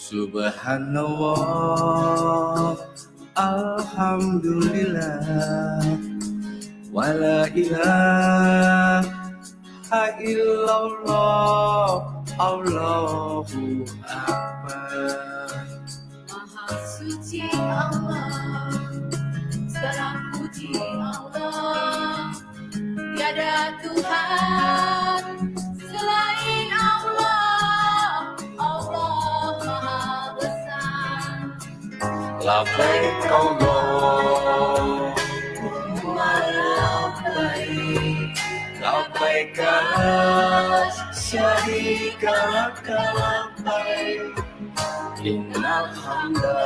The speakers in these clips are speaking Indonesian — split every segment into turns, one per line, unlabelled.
Subhanallah, Alhamdulillah, wala ilaha illallah, Allahu Akbar.
Maha suci Allah, segala puji Allah, tiada Tuhan selain Allah, Allah Maha Besar.
Labbaik Allahumma labbaik, labbaik la syarika laka labbaik, innal hamda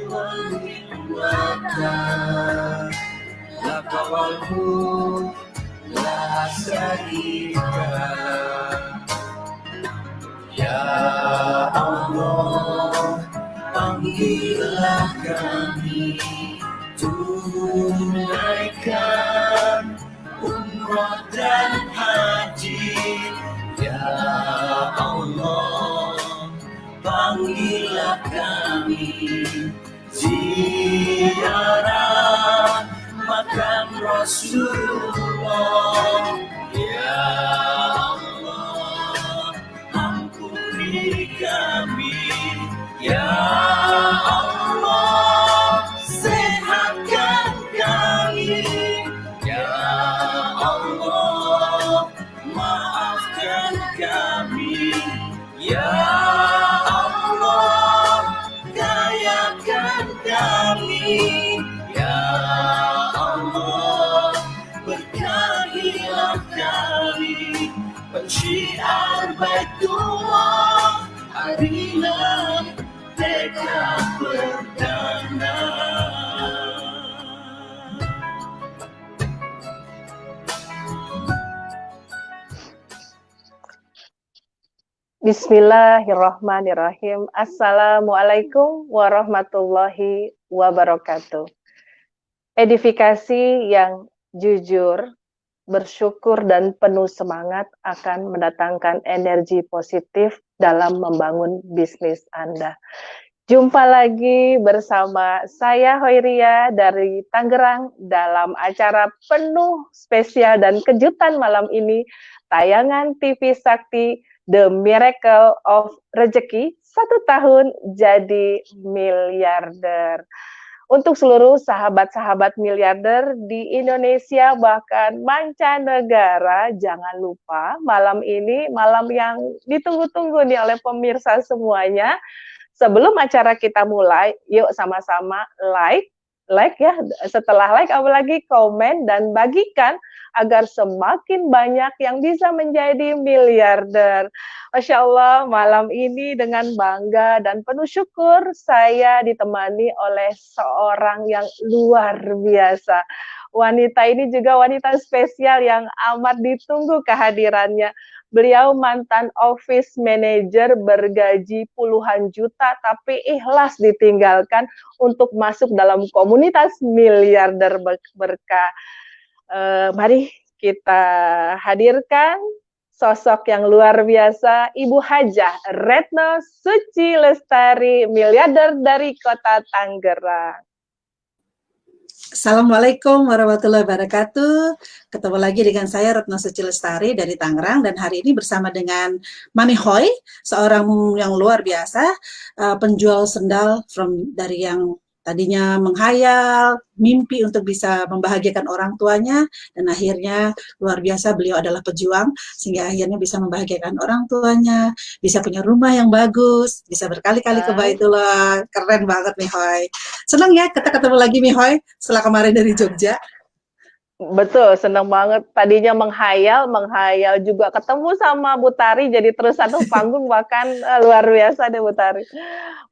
wan ni'mata laka wal mulk la syarika lak. Ya Allah, panggillah kami, tunaikan umrah dan haji. Ya Allah, panggillah kami, ziarah makam Rasulullah. Ya Allah, ampuni kami. Ya Allah, sehatkan kami. Ya Allah, maafkan kami. Ya Allah, kayakan kami. Ya Allah, berkahilah kami. Pensyiar Baitullah, harilah mereka perdana.
Bismillahirrahmanirrahim. Assalamualaikum warahmatullahi wabarakatuh. Edifikasi yang jujur, bersyukur dan penuh semangat akan mendatangkan energi positif dalam membangun bisnis Anda. Jumpa lagi bersama saya Hoiria dari Tangerang dalam acara penuh spesial dan kejutan malam ini, tayangan TV Sakti The Miracle of Rezeki, 1 tahun jadi miliarder. Untuk seluruh sahabat-sahabat miliarder di Indonesia bahkan mancanegara, jangan lupa malam ini malam yang ditunggu-tunggu nih oleh pemirsa semuanya. Sebelum acara kita mulai, yuk sama-sama like ya, setelah like apalagi komen dan bagikan agar semakin banyak yang bisa menjadi miliarder. Masya Allah, malam ini dengan bangga dan penuh syukur saya ditemani oleh seorang yang luar biasa. Wanita ini juga wanita spesial yang amat ditunggu kehadirannya. Beliau mantan office manager bergaji puluhan juta tapi ikhlas ditinggalkan untuk masuk dalam komunitas miliarder berkah. Mari kita hadirkan sosok yang luar biasa, Ibu Hajah Retno Suci Lestari, miliarder dari Kota Tangerang.
Assalamualaikum warahmatullahi wabarakatuh. Ketemu lagi dengan saya Retno Suci Lestari dari Tangerang, dan hari ini bersama dengan Mami Hoi, seorang yang luar biasa, penjual sendal dari yang tadinya menghayal, mimpi untuk bisa membahagiakan orang tuanya, dan akhirnya luar biasa beliau adalah pejuang, sehingga akhirnya bisa membahagiakan orang tuanya, bisa punya rumah yang bagus, bisa berkali-kali ke Baitullah. Keren banget Mi Hoi. Senang ya kita ketemu lagi Mi Hoi setelah kemarin dari Jogja.
Betul, senang banget. Tadinya menghayal juga ketemu sama Bu Tari, jadi terus satu panggung, bahkan luar biasa deh Bu Tari.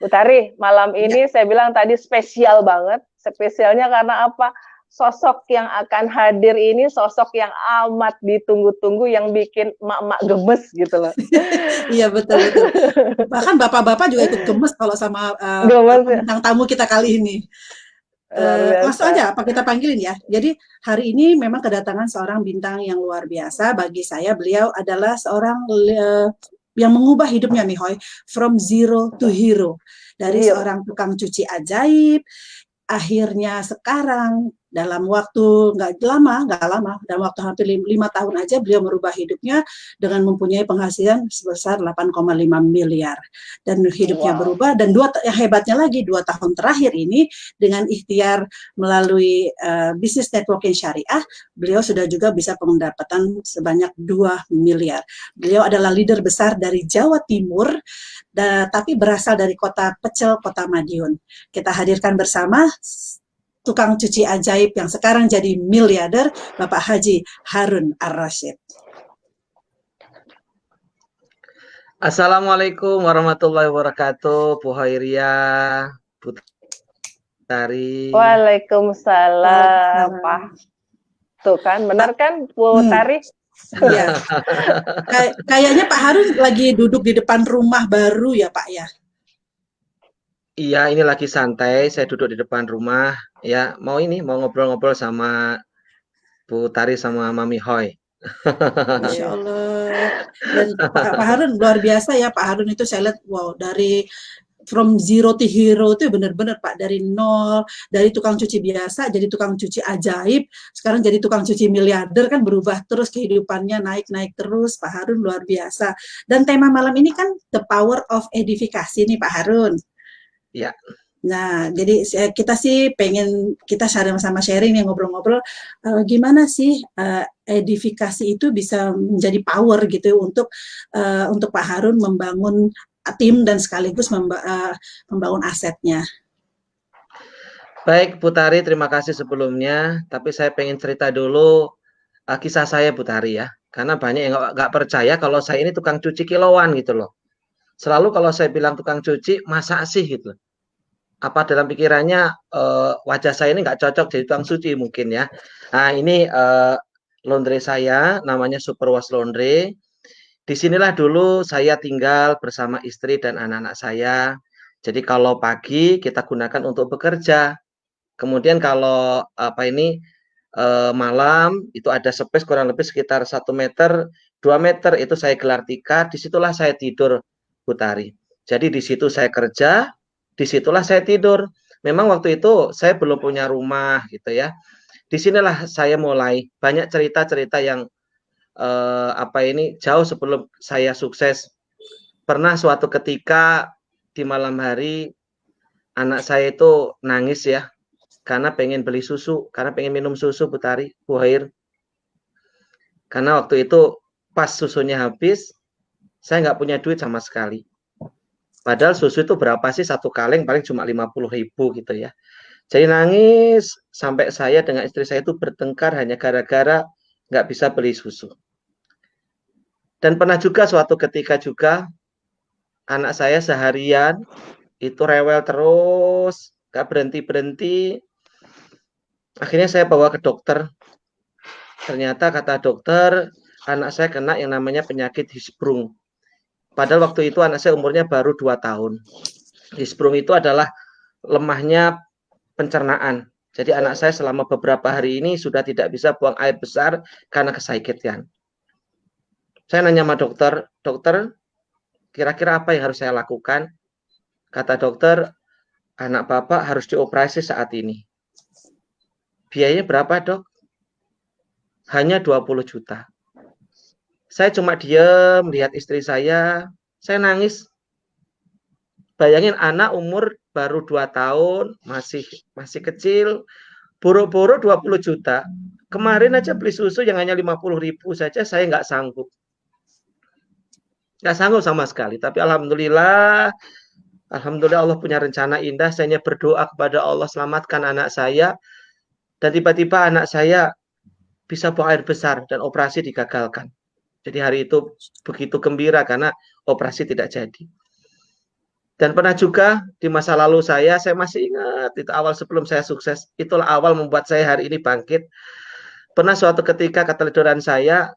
Bu Tari, malam ini saya bilang tadi spesial banget. Spesialnya karena apa? Sosok yang akan hadir ini sosok yang amat ditunggu-tunggu, yang bikin emak-emak gemes gitu loh.
Iya betul. Bahkan bapak-bapak juga ikut gemes kalau sama bintang tamu kita kali ini. Langsung aja apa kita panggilin ya. Jadi hari ini memang kedatangan seorang bintang yang luar biasa. Bagi saya beliau adalah seorang yang mengubah hidupnya Mihoy from zero to hero, dari
Iya.
seorang tukang cuci ajaib akhirnya sekarang dalam waktu nggak lama, dalam waktu hampir 5 tahun aja beliau merubah hidupnya dengan mempunyai penghasilan sebesar 8,5 miliar dan hidupnya
Wow.
berubah. Dan yang hebatnya lagi 2 tahun terakhir ini dengan ikhtiar melalui bisnis networking syariah, beliau sudah juga bisa pendapatan sebanyak 2 miliar. Beliau adalah leader besar dari Jawa Timur, tapi berasal dari kota Pecel, kota Madiun. Kita hadirkan bersama tukang cuci ajaib yang sekarang jadi miliarder, Bapak Haji Harun Ar-Rasyid.
Assalamualaikum warahmatullahi wabarakatuh, Bu Hoiria, Bu Tari.
Waalaikumsalam, Pak. Tuh kan, benar kan, Bu Tari?
Iya. Kayaknya Pak Harun lagi duduk di depan rumah baru ya, Pak ya?
Iya, ini lagi santai, saya duduk di depan rumah. Ya, mau ngobrol-ngobrol sama Bu Tari sama Mami Hoi.
Masya Allah. Dan Pak Harun luar biasa ya, Pak Harun itu saya lihat, wow, dari from zero to hero itu benar-benar Pak, dari nol, dari tukang cuci biasa jadi tukang cuci ajaib, sekarang jadi tukang cuci miliarder, kan berubah terus kehidupannya, naik-naik terus. Pak Harun luar biasa. Dan tema malam ini kan the power of edifikasi nih Pak Harun.
Ya.
Nah, jadi kita sih pengen kita sama-sama sharing nih, ngobrol-ngobrol gimana sih edifikasi itu bisa menjadi power gitu untuk Pak Harun membangun tim dan sekaligus membangun asetnya.
Baik, Bu Tari, terima kasih sebelumnya. Tapi saya pengen cerita dulu kisah saya, Bu Tari ya. Karena banyak yang nggak percaya kalau saya ini tukang cuci kiloan gitu loh. Selalu kalau saya bilang tukang cuci, masa sih gitu. Apa dalam pikirannya wajah saya ini nggak cocok jadi tukang cuci mungkin ya. Nah ini laundry saya, namanya Superwash Laundry. Disinilah dulu saya tinggal bersama istri dan anak-anak saya. Jadi kalau pagi kita gunakan untuk bekerja. Kemudian kalau malam itu ada space kurang lebih sekitar 1 meter, 2 meter itu saya gelar tikar. Disitulah saya tidur, Bu Tari. Jadi di situ saya kerja, disitulah saya tidur. Memang waktu itu saya belum punya rumah gitu ya. Disinilah saya mulai banyak cerita-cerita yang jauh sebelum saya sukses. Pernah suatu ketika di malam hari anak saya itu nangis ya, karena pengen beli susu, karena pengen minum susu, Bu Tari, Bu Hair. Karena waktu itu pas susunya habis, saya nggak punya duit sama sekali. Padahal susu itu berapa sih satu kaleng, paling cuma 50.000 gitu ya. Jadi nangis sampai saya dengan istri saya itu bertengkar hanya gara-gara nggak bisa beli susu. Dan pernah juga suatu ketika juga anak saya seharian itu rewel terus, nggak berhenti-berhenti. Akhirnya saya bawa ke dokter. Ternyata kata dokter, anak saya kena yang namanya penyakit Hirschsprung. Padahal waktu itu anak saya umurnya baru 2 tahun. Hirschsprung itu adalah lemahnya pencernaan. Jadi anak saya selama beberapa hari ini sudah tidak bisa buang air besar karena kesakitan. Saya nanya sama dokter, dokter, kira-kira apa yang harus saya lakukan? Kata dokter, anak bapak harus dioperasi saat ini. Biayanya berapa, dok? Hanya 20 juta. Saya cuma diam, lihat istri saya nangis. Bayangin anak umur baru 2 tahun, masih kecil, boro-boro 20 juta. Kemarin aja beli susu yang hanya 50.000 saja saya nggak sanggup. Nggak sanggup sama sekali, tapi alhamdulillah Allah punya rencana indah. Saya berdoa kepada Allah selamatkan anak saya, dan tiba-tiba anak saya bisa buang air besar dan operasi digagalkan. Jadi hari itu begitu gembira karena operasi tidak jadi. Dan pernah juga di masa lalu saya masih ingat itu awal sebelum saya sukses, itulah awal membuat saya hari ini bangkit. Pernah suatu ketika keteledoran saya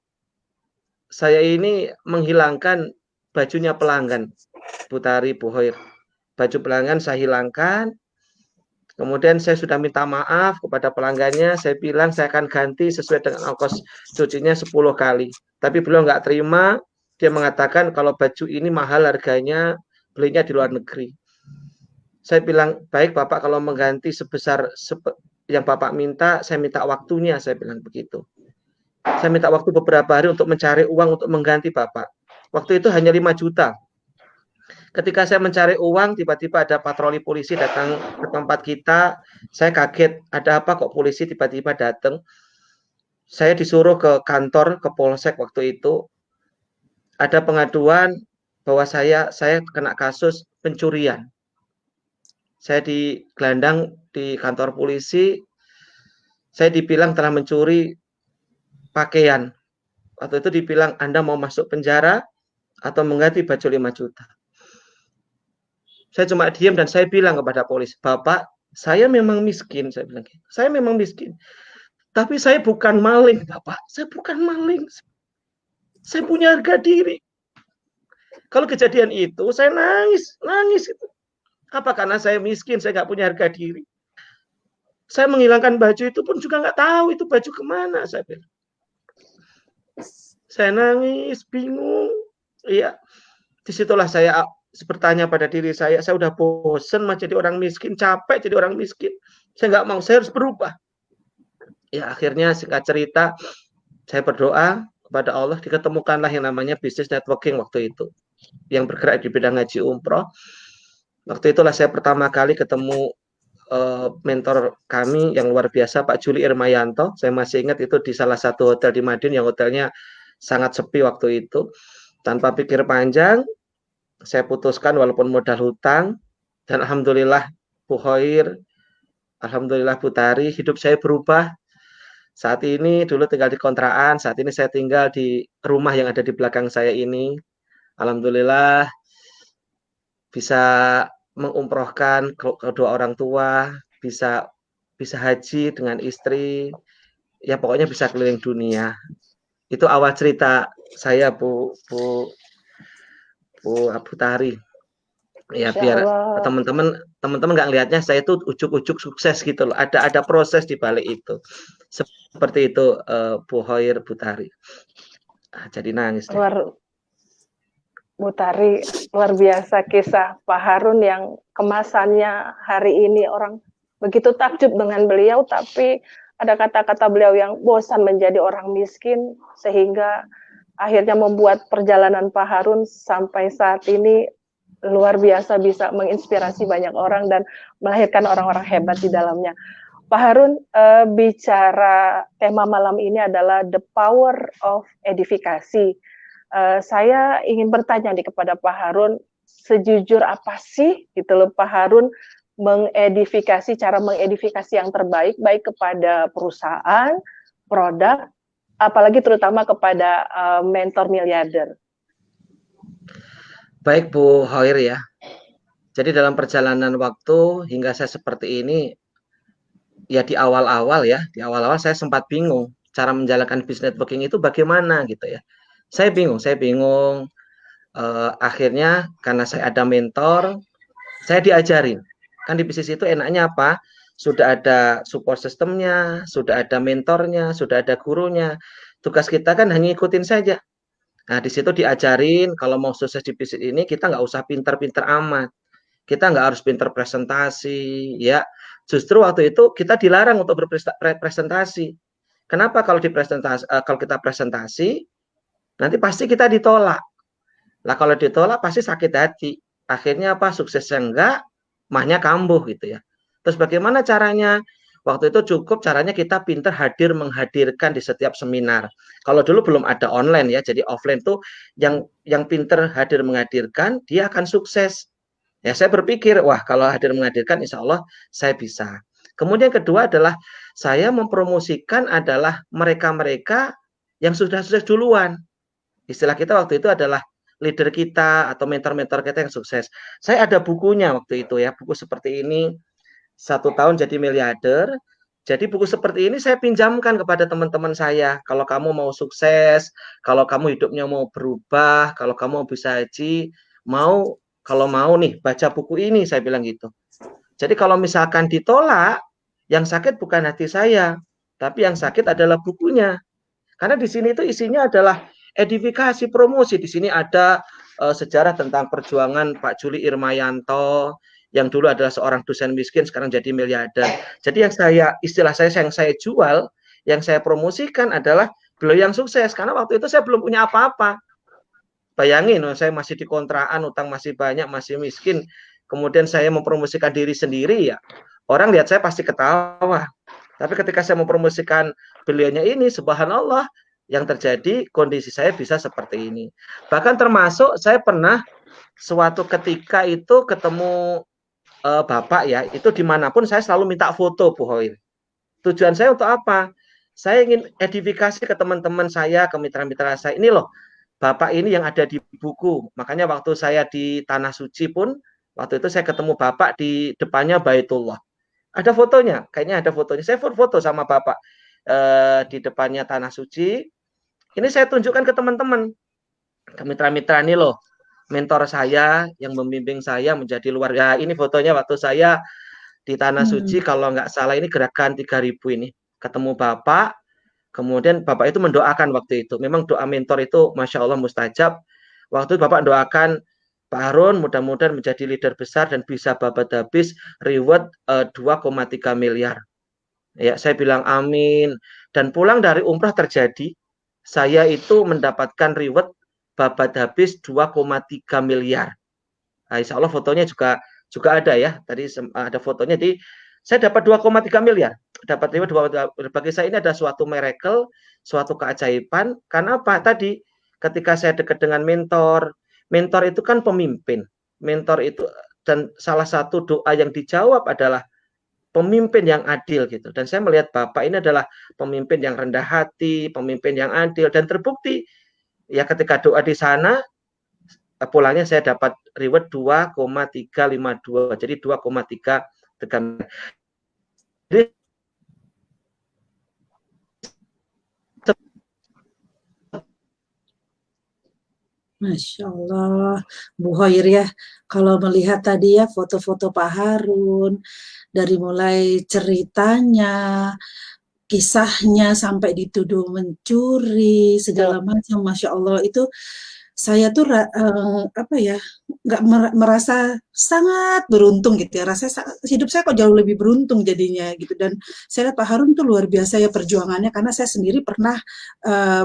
ini menghilangkan bajunya pelanggan, Bu Tari, Bu Hoir. Baju pelanggan saya hilangkan. Kemudian saya sudah minta maaf kepada pelanggannya. Saya bilang saya akan ganti sesuai dengan ongkos cucinya 10 kali. Tapi beliau nggak terima. Dia mengatakan kalau baju ini mahal harganya, belinya di luar negeri. Saya bilang, baik Bapak kalau mengganti sebesar yang Bapak minta, saya minta waktunya, saya bilang begitu. Saya minta waktu beberapa hari untuk mencari uang untuk mengganti Bapak. Waktu itu hanya 5 juta. Ketika saya mencari uang, tiba-tiba ada patroli polisi datang ke tempat kita. Saya kaget, ada apa kok polisi tiba-tiba datang. Saya disuruh ke kantor, ke polsek waktu itu. Ada pengaduan bahwa saya kena kasus pencurian. Saya digelandang di kantor polisi. Saya dibilang telah mencuri pakaian. Waktu itu dibilang Anda mau masuk penjara atau mengganti baju 5 juta. Saya cuma diam dan saya bilang kepada polisi, Bapak, saya memang miskin. Saya bilang, saya memang miskin. Tapi saya bukan maling, Bapak. Saya bukan maling. Saya punya harga diri. Kalau kejadian itu, saya nangis itu. Apa karena saya miskin, saya nggak punya harga diri. Saya menghilangkan baju itu pun juga nggak tahu itu baju kemana, saya bilang. Saya nangis, bingung. Iya, disitulah saya bertanya pada diri saya udah bosen jadi orang miskin, capek jadi orang miskin. Saya nggak mau, saya harus berubah. Ya akhirnya singkat cerita, saya berdoa kepada Allah, diketemukanlah yang namanya bisnis networking waktu itu, yang bergerak di bidang haji umroh. Waktu itulah saya pertama kali ketemu mentor kami yang luar biasa, Pak Juli Irmayanto. Saya masih ingat itu di salah satu hotel di Madiun yang hotelnya sangat sepi waktu itu. Tanpa pikir panjang, saya putuskan walaupun modal hutang, dan alhamdulillah Bu Hoir, alhamdulillah Bu Tari, hidup saya berubah. Saat ini dulu tinggal di kontrakan, saat ini saya tinggal di rumah yang ada di belakang saya ini. Alhamdulillah bisa mengumrohkan kedua orang tua, bisa haji dengan istri, ya pokoknya bisa keliling dunia. Itu awal cerita saya Bu Tari. Ya biar teman-teman nggak ngelihatnya saya itu ujuk-ujuk sukses gitu loh. Ada proses di balik itu. Seperti itu Bu Hoir, Bu Tari. Jadi nangis deh.
Bu Tari, luar biasa kisah Pak Harun yang kemasannya hari ini orang begitu takjub dengan beliau, tapi ada kata-kata beliau yang bosan menjadi orang miskin, sehingga akhirnya membuat perjalanan Pak Harun sampai saat ini luar biasa, bisa menginspirasi banyak orang dan melahirkan orang-orang hebat di dalamnya. Pak Harun, bicara tema malam ini adalah The Power of Edifikasi. Saya ingin bertanya nih kepada Pak Harun, sejujur apa sih gitu loh Pak Harun cara mengedifikasi yang terbaik, baik kepada perusahaan, produk, apalagi terutama kepada mentor miliarder.
Baik Bu Hoir ya. Jadi dalam perjalanan waktu hingga saya seperti ini, ya di awal-awal saya sempat bingung cara menjalankan business networking itu bagaimana gitu ya. Saya bingung. Akhirnya karena saya ada mentor, saya diajarin. Kan di bisnis itu enaknya apa? Sudah ada support sistemnya, sudah ada mentornya, sudah ada gurunya. Tugas kita kan hanya ikutin saja. Nah, di situ diajarin kalau mau sukses di bisnis ini kita nggak usah pinter-pinter amat. Kita nggak harus pinter presentasi, ya. Justru waktu itu kita dilarang untuk berpresentasi. Kenapa kalau kita presentasi, nanti pasti kita ditolak. Lah kalau ditolak pasti sakit hati. Akhirnya apa? Suksesnya enggak, mahnya kambuh gitu ya. Terus bagaimana caranya? Waktu itu cukup caranya kita pinter menghadirkan di setiap seminar. Kalau dulu belum ada online ya, jadi offline tuh yang pinter hadir menghadirkan, dia akan sukses. Ya saya berpikir, wah kalau hadir menghadirkan insya Allah saya bisa. Kemudian kedua adalah saya mempromosikan adalah mereka-mereka yang sudah sukses duluan. Istilah kita waktu itu adalah leader kita atau mentor-mentor kita yang sukses. Saya ada bukunya waktu itu ya, buku seperti ini, 1 tahun jadi miliarder. Jadi buku seperti ini saya pinjamkan kepada teman-teman saya. Kalau kamu mau sukses, kalau kamu hidupnya mau berubah, kalau kamu mau bisa haji, kalau mau nih baca buku ini, saya bilang gitu. Jadi kalau misalkan ditolak, yang sakit bukan hati saya, tapi yang sakit adalah bukunya. Karena di sini itu isinya adalah edifikasi, promosi. Di sini ada sejarah tentang perjuangan Pak Juli Irmayanto yang dulu adalah seorang dosen miskin, sekarang jadi miliarder. Jadi yang saya jual, yang saya promosikan adalah beliau yang sukses, karena waktu itu saya belum punya apa-apa. Bayangin, saya masih di kontrakan, utang masih banyak, masih miskin. Kemudian saya mempromosikan diri sendiri, ya orang lihat saya pasti ketawa. Tapi ketika saya mempromosikan beliaunya ini, subhanallah, yang terjadi kondisi saya bisa seperti ini. Bahkan termasuk saya pernah suatu ketika itu ketemu Bapak, ya, itu dimanapun saya selalu minta foto, Bu Hoir. Tujuan saya untuk apa? Saya ingin edifikasi ke teman-teman saya, ke mitra-mitra saya. Ini loh, Bapak ini yang ada di buku. Makanya waktu saya di Tanah Suci pun, waktu itu saya ketemu Bapak di depannya Baitullah. Ada fotonya, kayaknya ada fotonya. Saya foto sama Bapak di depannya Tanah Suci. Ini saya tunjukkan ke teman-teman, ke mitra-mitra ini loh, mentor saya yang membimbing saya menjadi luar. Ya, ini fotonya waktu saya di Tanah Suci, kalau nggak salah ini gerakan 3000 ini. Ketemu Bapak, kemudian Bapak itu mendoakan waktu itu. Memang doa mentor itu Masya Allah mustajab. Waktu itu Bapak doakan Pak Harun mudah-mudahan menjadi leader besar dan bisa babat habis reward 2,3 miliar. Ya, saya bilang amin. Dan pulang dari umrah terjadi, saya itu mendapatkan reward babat habis 2,3 miliar. Nah, insya Allah fotonya juga ada ya. Tadi ada fotonya. Jadi saya dapat 2,3 miliar. Dapat reward 2,3. Bagi saya ini ada suatu miracle, suatu keajaiban. Karena apa? Tadi ketika saya dekat dengan mentor itu kan pemimpin. Mentor itu, dan salah satu doa yang dijawab adalah pemimpin yang adil gitu. Dan saya melihat Bapak ini adalah pemimpin yang rendah hati, pemimpin yang adil, dan terbukti ya ketika doa di sana pulangnya saya dapat reward 2,352. Jadi 2,3 tekan. Jadi
Masya Allah, Bu Hoir ya, kalau melihat tadi ya foto-foto Pak Harun, dari mulai ceritanya, kisahnya sampai dituduh mencuri segala macam, Masya Allah itu saya tuh apa ya, nggak merasa sangat beruntung gitu ya, rasanya hidup saya kok jauh lebih beruntung jadinya gitu. Dan saya lihat Pak Harun tuh luar biasa ya perjuangannya, karena saya sendiri pernah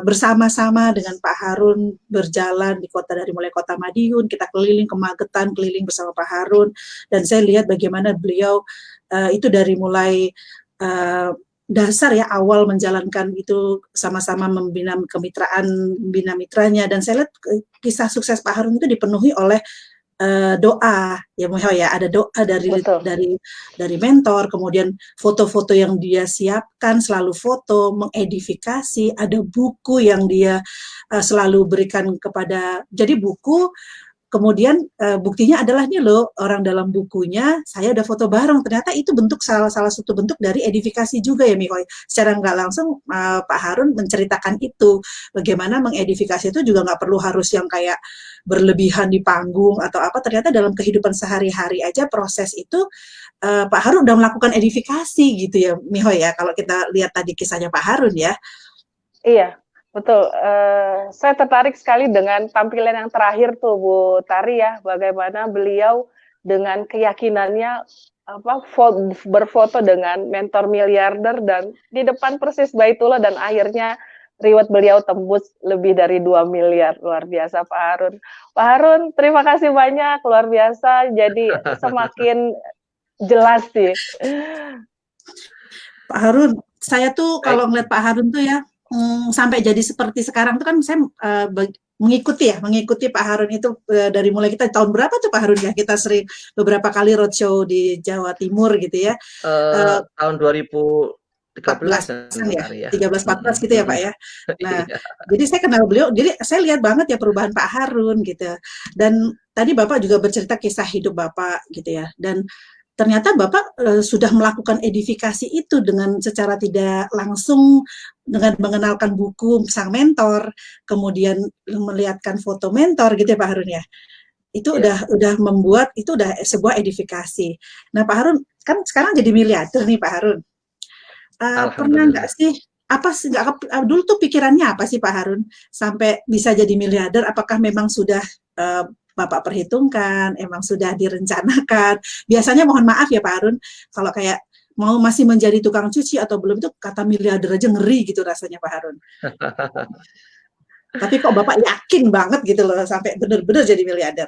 bersama-sama dengan Pak Harun berjalan di dari mulai kota Madiun, kita keliling ke Magetan, keliling bersama Pak Harun, dan saya lihat bagaimana beliau itu dari mulai dasar ya, awal menjalankan itu sama-sama membina kemitraan, membina mitranya, dan saya lihat kisah sukses Pak Harun itu dipenuhi oleh doa ya, ada doa dari mentor, kemudian foto-foto yang dia siapkan, selalu foto mengedifikasi, ada buku yang dia selalu berikan kepada, jadi buku. Kemudian buktinya adalah nih loh, orang dalam bukunya saya udah foto bareng. Ternyata itu bentuk salah satu bentuk dari edifikasi juga ya, Mihoy. Secara nggak langsung Pak Harun menceritakan itu. Bagaimana mengedifikasi itu juga nggak perlu harus yang kayak berlebihan di panggung atau apa. Ternyata dalam kehidupan sehari-hari aja proses itu Pak Harun udah melakukan edifikasi gitu ya, Mihoy ya. Kalau kita lihat tadi kisahnya Pak Harun ya.
Iya. Betul, saya tertarik sekali dengan tampilan yang terakhir tuh Bu Tari ya, bagaimana beliau dengan keyakinannya berfoto dengan mentor miliarder dan di depan persis Baitullah, dan akhirnya reward beliau tembus lebih dari 2 miliar, luar biasa Pak Harun. Pak Harun, terima kasih banyak, luar biasa, jadi semakin jelas sih.
Pak Harun, saya tuh kalau ngeliat Pak Harun tuh ya, sampai jadi seperti sekarang tuh kan saya mengikuti Pak Harun itu dari mulai kita tahun berapa tuh Pak Harun ya, kita sering beberapa kali roadshow di Jawa Timur gitu ya,
tahun 2013
ya, 13-14 gitu ya Pak ya. Nah, jadi saya kenal beliau, jadi saya lihat banget ya perubahan Pak Harun gitu. Dan tadi Bapak juga bercerita kisah hidup Bapak gitu ya, dan ternyata Bapak sudah melakukan edifikasi itu dengan secara tidak langsung, dengan mengenalkan buku sang mentor, kemudian melihatkan foto mentor gitu ya Pak Harun ya. Itu udah membuat, itu udah sebuah edifikasi. Nah Pak Harun, kan sekarang jadi miliarder nih Pak Harun. Pernah nggak sih apa sih dulu tuh pikirannya apa sih Pak Harun sampai bisa jadi miliarder? Apakah memang sudah Bapak perhitungkan, emang sudah direncanakan? Biasanya mohon maaf ya Pak Harun, kalau kayak mau masih menjadi tukang cuci atau belum itu kata miliarder aja ngeri gitu rasanya Pak Harun. Tapi kok Bapak yakin banget gitu loh sampai benar-benar jadi miliarder?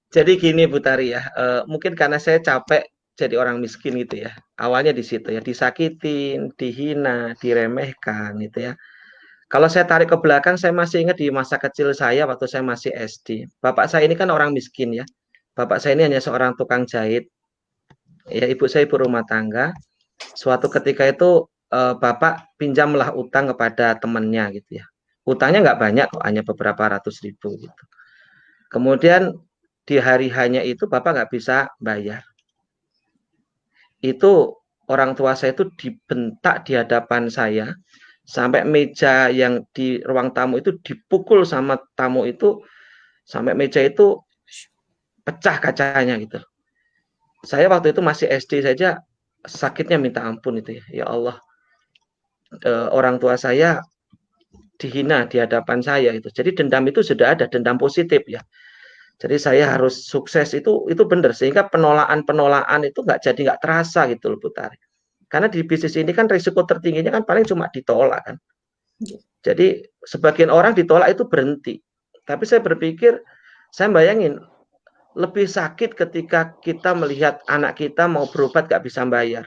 Jadi gini Bu Tari ya, mungkin karena saya capek jadi orang miskin gitu ya. Awalnya di situ ya, disakitin, dihina, diremehkan gitu ya. Kalau saya tarik ke belakang, saya masih ingat di masa kecil saya waktu saya masih SD. Bapak saya ini kan orang miskin ya. Bapak saya ini hanya seorang tukang jahit. Ya, ibu saya ibu rumah tangga. Suatu ketika itu bapak pinjamlah utang kepada temannya gitu ya. Utangnya nggak banyak kok, hanya beberapa ratus ribu gitu. Kemudian di hari hanya itu bapak nggak bisa bayar. Itu orang tua saya itu dibentak di hadapan saya sampai meja yang di ruang tamu itu dipukul sama tamu itu sampai meja itu pecah kacanya gitu. Saya waktu itu masih SD saja sakitnya minta ampun itu ya. Ya Allah, orang tua saya dihina di hadapan saya itu. Jadi dendam itu sudah ada, dendam positif ya. Jadi saya harus sukses itu benar sehingga penolakan itu nggak terasa gitu loh Bu Tari. Karena di bisnis ini kan risiko tertingginya kan paling cuma ditolak kan. Jadi sebagian orang ditolak itu berhenti. Tapi saya berpikir, saya bayangin lebih sakit ketika kita melihat anak kita mau berobat nggak bisa bayar.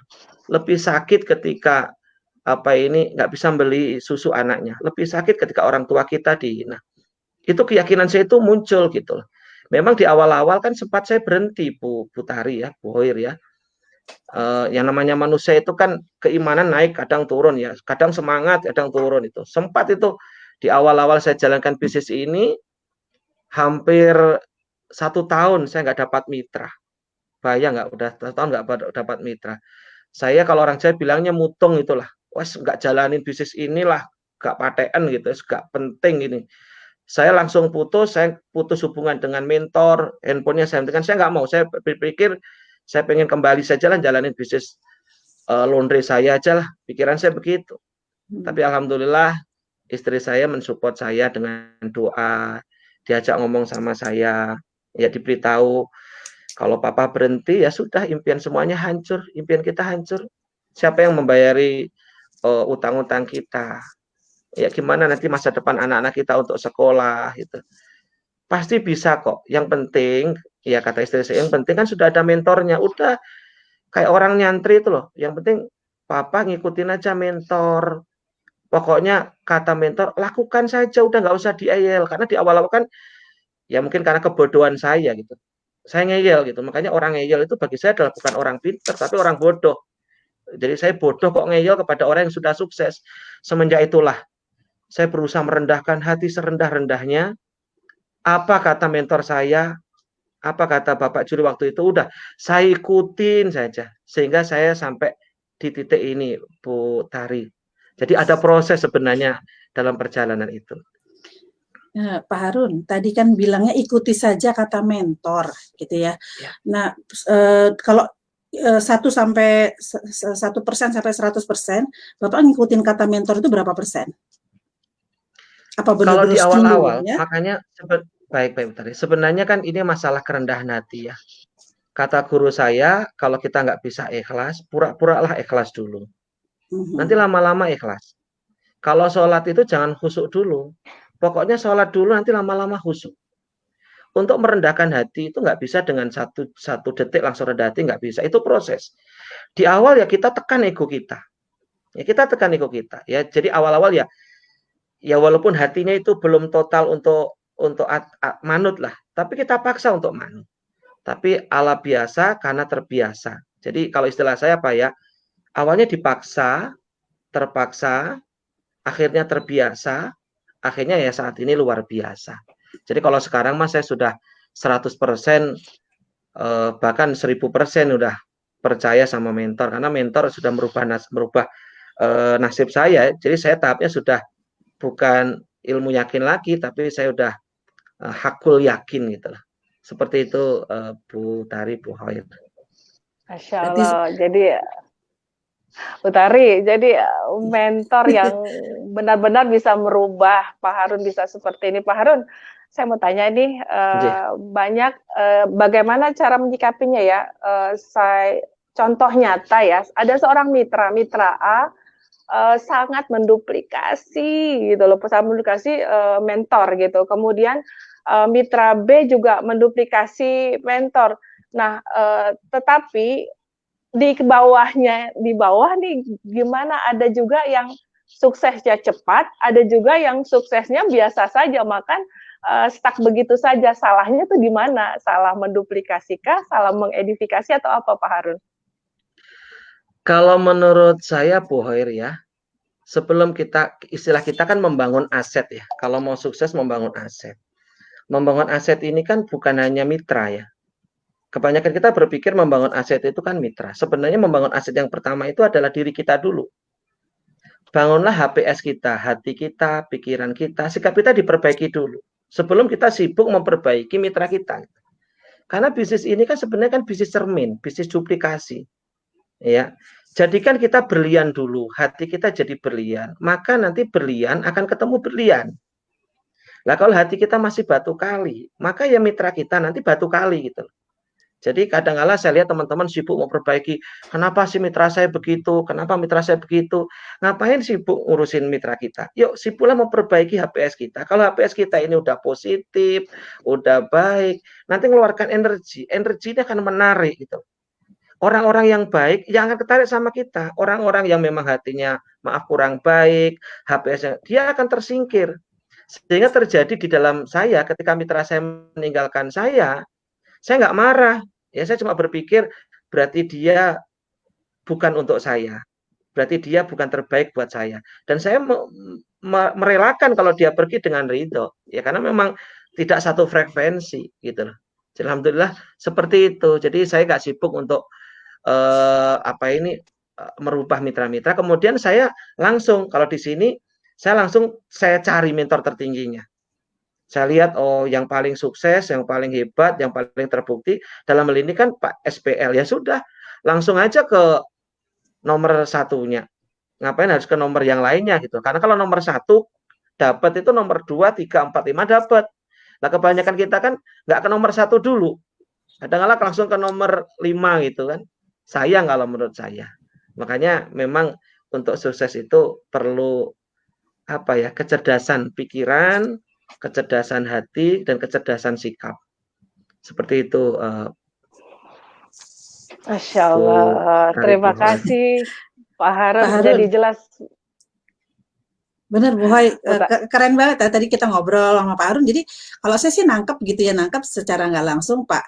Lebih sakit ketika nggak bisa beli susu anaknya. Lebih sakit ketika orang tua kita dihina. Itu keyakinan saya itu muncul gitu loh. Memang di awal-awal kan sempat saya berhenti Bu Tari ya, Bu Hoir ya. Yang namanya manusia itu kan keimanan naik kadang turun ya, kadang semangat kadang turun itu. Sempat itu di awal-awal saya jalankan bisnis ini hampir 1 tahun saya nggak dapat mitra. Bayang nggak udah 1 tahun nggak dapat mitra. Saya kalau orang Jawa bilangnya mutung itulah. Wes nggak jalanin bisnis inilah, nggak patean gitu, nggak penting ini. Saya langsung saya putus hubungan dengan mentor, handphonenya saya hentikan, saya nggak mau, saya berpikir saya pengen kembali saja lah jalanin bisnis laundry saya aja lah, pikiran saya begitu. Tapi alhamdulillah istri saya mensupport saya dengan doa, diajak ngomong sama saya, ya diberitahu kalau papa berhenti ya sudah impian semuanya hancur, impian kita hancur. Siapa yang membayari utang-utang kita? Ya gimana nanti masa depan anak-anak kita untuk sekolah gitu. Pasti bisa kok. Yang penting, ya kata istri saya, yang penting kan sudah ada mentornya. Udah kayak orang nyantri itu loh. Yang penting papa ngikutin aja mentor. Pokoknya kata mentor, lakukan saja, udah nggak usah diayel. Karena di awal-awal kan, ya mungkin karena kebodohan saya gitu. Saya ngeyel gitu. Makanya orang ngeyel itu bagi saya adalah bukan orang pintar, tapi orang bodoh. Jadi saya bodoh kok ngeyel kepada orang yang sudah sukses. Semenjak itulah saya berusaha merendahkan hati serendah-rendahnya. Apa kata mentor saya, apa kata Bapak Juri waktu itu, udah saya ikutin saja. Sehingga saya sampai di titik ini, Bu Tari. Jadi ada proses sebenarnya dalam perjalanan itu.
Pak Harun, tadi kan bilangnya ikuti saja kata mentor, gitu ya. Nah, kalau 1% sampai 100% Bapak ngikutin kata mentor itu berapa persen? Apa
Kalau di
benar-benar
awal-awal,
seluruhnya?
makanya baik tadi. Sebenarnya kan ini masalah kerendahan hati ya. Kata guru saya, kalau kita nggak bisa ikhlas, pura-puralah ikhlas dulu. Nanti lama-lama ikhlas. Kalau sholat itu jangan khusyuk dulu. Pokoknya sholat dulu, nanti lama-lama khusyuk. Untuk merendahkan hati itu nggak bisa dengan satu detik langsung rendah hati, nggak bisa. Itu proses. Di awal ya kita tekan ego kita. Ya kita tekan ego kita. Ya jadi awal-awal ya walaupun hatinya itu belum total untuk manut lah, tapi kita paksa untuk manut. Tapi ala biasa karena terbiasa. Jadi kalau istilah saya apa ya? Awalnya dipaksa, terpaksa, akhirnya terbiasa, akhirnya ya saat ini luar biasa. Jadi kalau sekarang mas saya sudah 100% bahkan 1000% udah percaya sama mentor karena mentor sudah merubah nasib saya. Jadi saya tahapnya sudah bukan ilmu yakin lagi, tapi saya udah hakul yakin gitu lah. Seperti itu Bu Tari, Bu Hoir.
Masya Allah. Jadi Utari, jadi mentor yang benar-benar bisa merubah. Pak Harun bisa seperti ini. Pak Harun, saya mau tanya nih,
Nggih.
banyak bagaimana cara menyikapinya ya? Contoh nyata ya, ada seorang mitra A sangat menduplikasi gitu loh, sangat menduplikasi mentor gitu. Kemudian mitra B juga menduplikasi mentor. Nah, tetapi di bawah nih gimana, ada juga yang suksesnya cepat, ada juga yang suksesnya biasa saja, makan stuck begitu saja. Salahnya tuh di mana? Salah menduplikasikah, salah mengedifikasi atau apa Pak Harun?
Kalau menurut saya Bu Hoir ya, sebelum istilah kita kan membangun aset ya. Kalau mau sukses membangun aset. Membangun aset ini kan bukan hanya mitra ya. Kebanyakan kita berpikir membangun aset itu kan mitra. Sebenarnya membangun aset yang pertama itu adalah diri kita dulu. Bangunlah HPS kita, hati kita, pikiran kita, sikap kita diperbaiki dulu. Sebelum kita sibuk memperbaiki mitra kita. Karena bisnis ini kan sebenarnya kan bisnis cermin, bisnis duplikasi. Ya. Jadikan kita berlian dulu, hati kita jadi berlian, maka nanti berlian akan ketemu berlian. Nah, kalau hati kita masih batu kali, maka ya mitra kita nanti batu kali gitu. Jadi kadang-kala saya lihat teman-teman sibuk memperbaiki, kenapa sih mitra saya begitu, kenapa mitra saya begitu, ngapain sibuk ngurusin mitra kita? Yuk sibuklah memperbaiki HPS kita. Kalau HPS kita ini udah positif, udah baik, nanti mengeluarkan energi, energinya akan menarik gitu. Orang-orang yang baik yang akan tertarik sama kita. Orang-orang yang memang hatinya maaf kurang baik, HPS-nya, dia akan tersingkir. Sehingga terjadi di dalam saya ketika mitra saya meninggalkan saya nggak marah. Ya saya cuma berpikir berarti dia bukan untuk saya. Berarti dia bukan terbaik buat saya. Dan saya merelakan kalau dia pergi dengan ridho. Ya karena memang tidak satu frekuensi gitu loh. Alhamdulillah seperti itu. Jadi saya nggak sibuk untuk merubah mitra-mitra. Kemudian saya langsung kalau di sini saya cari mentor tertingginya. Saya lihat yang paling sukses, yang paling hebat, yang paling terbukti dalam hal ini kan Pak SPL. Ya sudah, langsung aja ke nomor satunya. Ngapain harus ke nomor yang lainnya gitu? Karena kalau nomor satu dapat itu nomor 2, 3, 4, 5 dapat. Nah kebanyakan kita kan nggak ke nomor satu dulu. Kadang-kadang langsung ke nomor 5 gitu kan. Sayang kalau menurut saya. Makanya memang untuk sukses itu perlu kecerdasan pikiran, kecerdasan hati, dan kecerdasan sikap. Seperti itu.
Masya Allah, terima kasih Pak Harun. Jadi jelas.
Bener Bu Hoy, keren banget ya tadi kita ngobrol sama Pak Harun. Jadi kalau saya sih nangkep gitu ya, nangkep secara nggak langsung Pak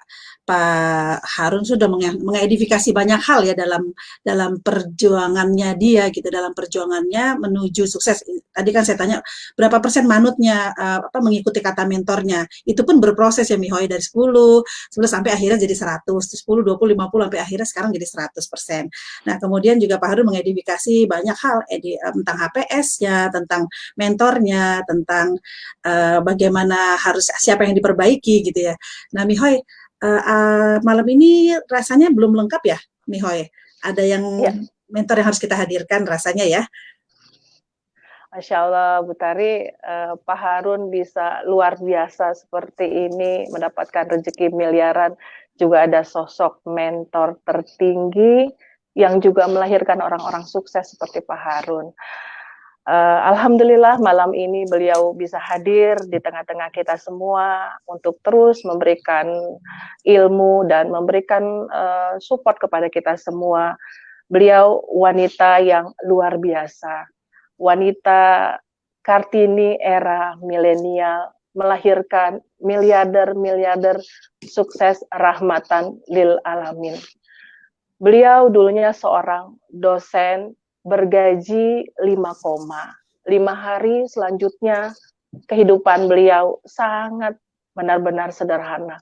Harun sudah mengedifikasi banyak hal ya dalam perjuangannya dia gitu, dalam perjuangannya menuju sukses. Tadi kan saya tanya berapa persen manutnya mengikuti kata mentornya. Itu pun berproses ya Mi Hoy, dari 10 sampai akhirnya jadi 100, 10, 20, 50 sampai akhirnya sekarang jadi 100%. Nah, kemudian juga Pak Harun mengedifikasi banyak hal tentang HPS-nya, tentang mentornya, tentang bagaimana harus siapa yang diperbaiki gitu ya. Nah, Mi Hoy, malam ini rasanya belum lengkap ya, Mi Hoy. Ada yang mentor yang harus kita hadirkan rasanya ya.
Masya Allah, Bu Tari, Pak Harun bisa luar biasa seperti ini, mendapatkan rezeki miliaran, juga ada sosok mentor tertinggi yang juga melahirkan orang-orang sukses seperti Pak Harun. Alhamdulillah malam ini beliau bisa hadir di tengah-tengah kita semua untuk terus memberikan ilmu dan memberikan support kepada kita semua. Beliau wanita yang luar biasa, wanita Kartini era milenial, melahirkan miliarder sukses rahmatan lil alamin. Beliau dulunya seorang dosen bergaji 5 hari, selanjutnya kehidupan beliau sangat benar-benar sederhana.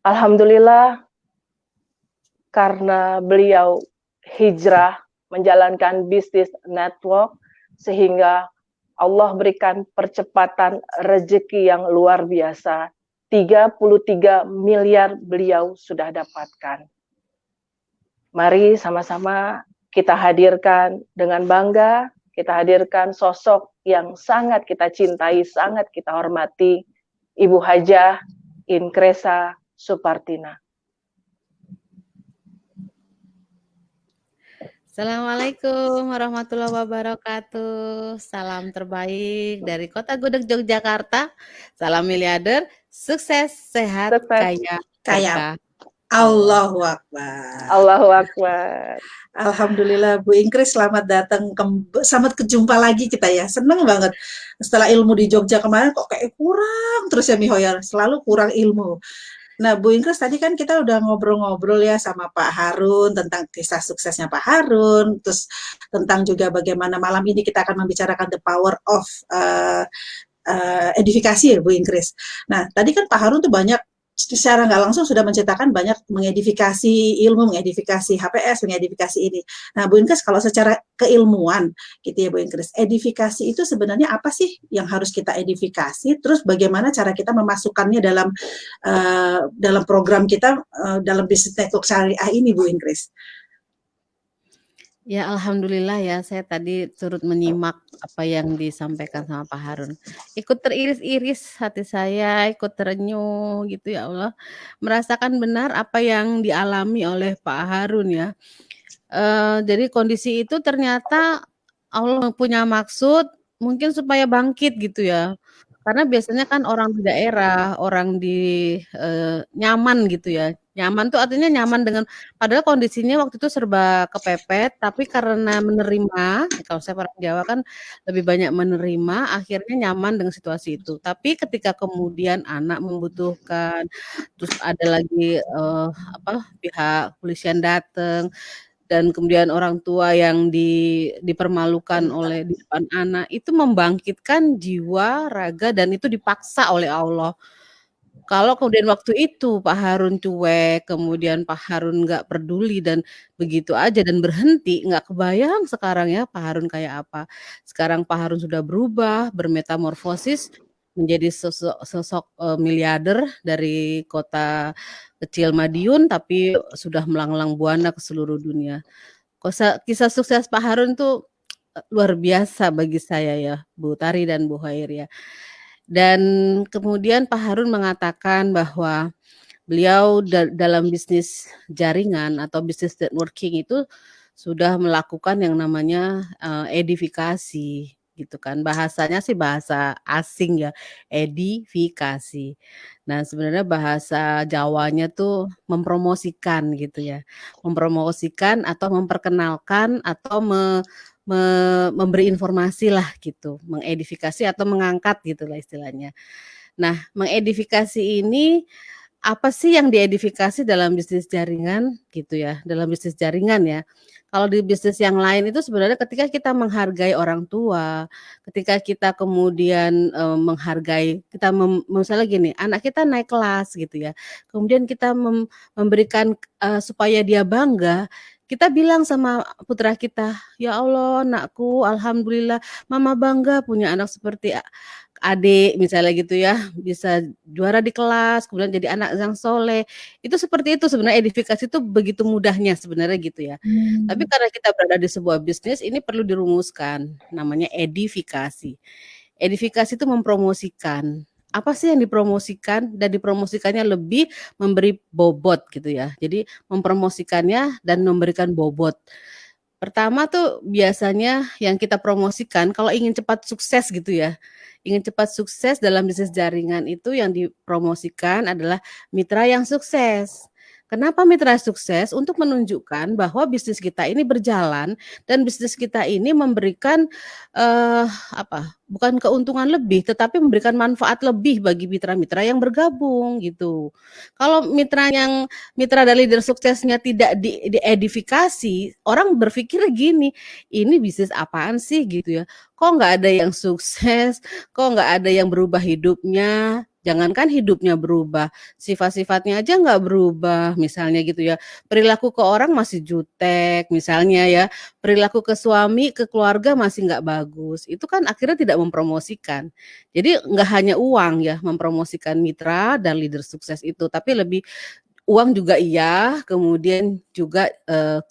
Alhamdulillah karena beliau hijrah menjalankan bisnis network sehingga Allah berikan percepatan rezeki yang luar biasa. 33 miliar beliau sudah dapatkan. Mari sama-sama kita hadirkan dengan bangga, kita hadirkan sosok yang sangat kita cintai, sangat kita hormati, Ibu Hajah Inkresa Supartina.
Assalamualaikum warahmatullahi wabarakatuh. Salam terbaik dari Kota Gudeg, Yogyakarta. Salam miliarder, sukses, sehat,
Sukses.
kaya,
Kaya.
berkah.
Allahu Akbar.
Allahu Akbar.
Alhamdulillah Bu Ingkris, selamat datang, selamat kejumpa lagi kita ya. Seneng banget. Setelah ilmu di Jogja kemarin kok kayak kurang terus ya Mihoya, selalu kurang ilmu. Nah Bu Ingkris, tadi kan kita udah ngobrol-ngobrol ya sama Pak Harun tentang kisah suksesnya Pak Harun, terus tentang juga bagaimana malam ini kita akan membicarakan the power of edifikasi ya Bu Ingkris. Nah tadi kan Pak Harun tuh banyak secara nggak langsung sudah menciptakan banyak mengedifikasi ilmu, mengedifikasi HPS, mengedifikasi ini. Nah, Bu Ingkris, kalau secara keilmuan, gitu ya Bu Ingkris, edifikasi itu sebenarnya apa sih yang harus kita edifikasi? Terus bagaimana cara kita memasukkannya dalam program kita dalam bisnis network syariah ini, Bu Ingkris?
Ya, alhamdulillah ya, saya tadi turut menyimak apa yang disampaikan sama Pak Harun. Ikut teriris-iris hati saya, ikut terenyuh gitu ya Allah. Merasakan benar apa yang dialami oleh Pak Harun ya. Jadi kondisi itu ternyata Allah punya maksud mungkin supaya bangkit gitu ya. Karena biasanya kan orang di daerah, orang di nyaman gitu ya. Nyaman tuh artinya nyaman dengan padahal kondisinya waktu itu serba kepepet, tapi karena menerima, kalau saya orang Jawa kan lebih banyak menerima, akhirnya nyaman dengan situasi itu. Tapi ketika kemudian anak membutuhkan, terus ada lagi pihak kepolisian datang, dan kemudian orang tua yang dipermalukan oleh di depan anak, itu membangkitkan jiwa, raga, dan itu dipaksa oleh Allah. Kalau kemudian waktu itu Pak Harun cuek, kemudian Pak Harun nggak peduli dan begitu aja dan berhenti, nggak kebayang sekarang ya Pak Harun kayak apa. Sekarang Pak Harun sudah berubah, bermetamorfosis menjadi sosok miliarder dari kota kecil Madiun, tapi sudah melanglang buana ke seluruh dunia. Kisah sukses Pak Harun tuh luar biasa bagi saya ya, Bu Tari dan Bu Khair ya. Dan kemudian Pak Harun mengatakan bahwa beliau dalam bisnis jaringan atau bisnis networking itu sudah melakukan yang namanya edifikasi gitu kan. Bahasanya sih bahasa asing ya, edifikasi. Nah, sebenarnya bahasa Jawanya tuh mempromosikan gitu ya. Mempromosikan atau memperkenalkan atau memberi informasi lah gitu, mengedifikasi atau mengangkat gitulah istilahnya. Nah, mengedifikasi ini apa sih yang diedifikasi dalam bisnis jaringan gitu ya, dalam bisnis jaringan ya. Kalau di bisnis yang lain itu sebenarnya ketika kita menghargai orang tua, ketika kita kemudian menghargai, kita misalnya gini, anak kita naik kelas gitu ya, kemudian kita memberikan supaya dia bangga, kita bilang sama putra kita, ya Allah anakku, alhamdulillah mama bangga punya anak seperti adik misalnya gitu ya, bisa juara di kelas, kemudian jadi anak yang soleh. Itu seperti itu sebenarnya, edifikasi itu begitu mudahnya sebenarnya gitu ya. Tapi karena kita berada di sebuah bisnis, ini perlu dirumuskan, namanya edifikasi. Edifikasi itu mempromosikan. Apa sih yang dipromosikan, dan dipromosikannya lebih memberi bobot gitu ya. Jadi mempromosikannya dan memberikan bobot. Pertama tuh biasanya yang kita promosikan kalau ingin cepat sukses gitu ya. Ingin cepat sukses dalam bisnis jaringan itu yang dipromosikan adalah mitra yang sukses. Kenapa mitra sukses? Untuk menunjukkan bahwa bisnis kita ini berjalan dan bisnis kita ini memberikan bukan keuntungan lebih, tetapi memberikan manfaat lebih bagi mitra-mitra yang bergabung gitu. Kalau mitra dari leader suksesnya tidak diedifikasi, orang berpikir gini, ini bisnis apaan sih gitu ya? Kok nggak ada yang sukses? Kok nggak ada yang berubah hidupnya? Jangankan hidupnya berubah, sifat-sifatnya aja nggak berubah, misalnya gitu ya. Perilaku ke orang masih jutek, misalnya ya. Perilaku ke suami, ke keluarga masih nggak bagus. Itu kan akhirnya tidak mempromosikan. Jadi nggak hanya uang ya, mempromosikan mitra dan leader sukses itu, tapi lebih uang juga iya, kemudian juga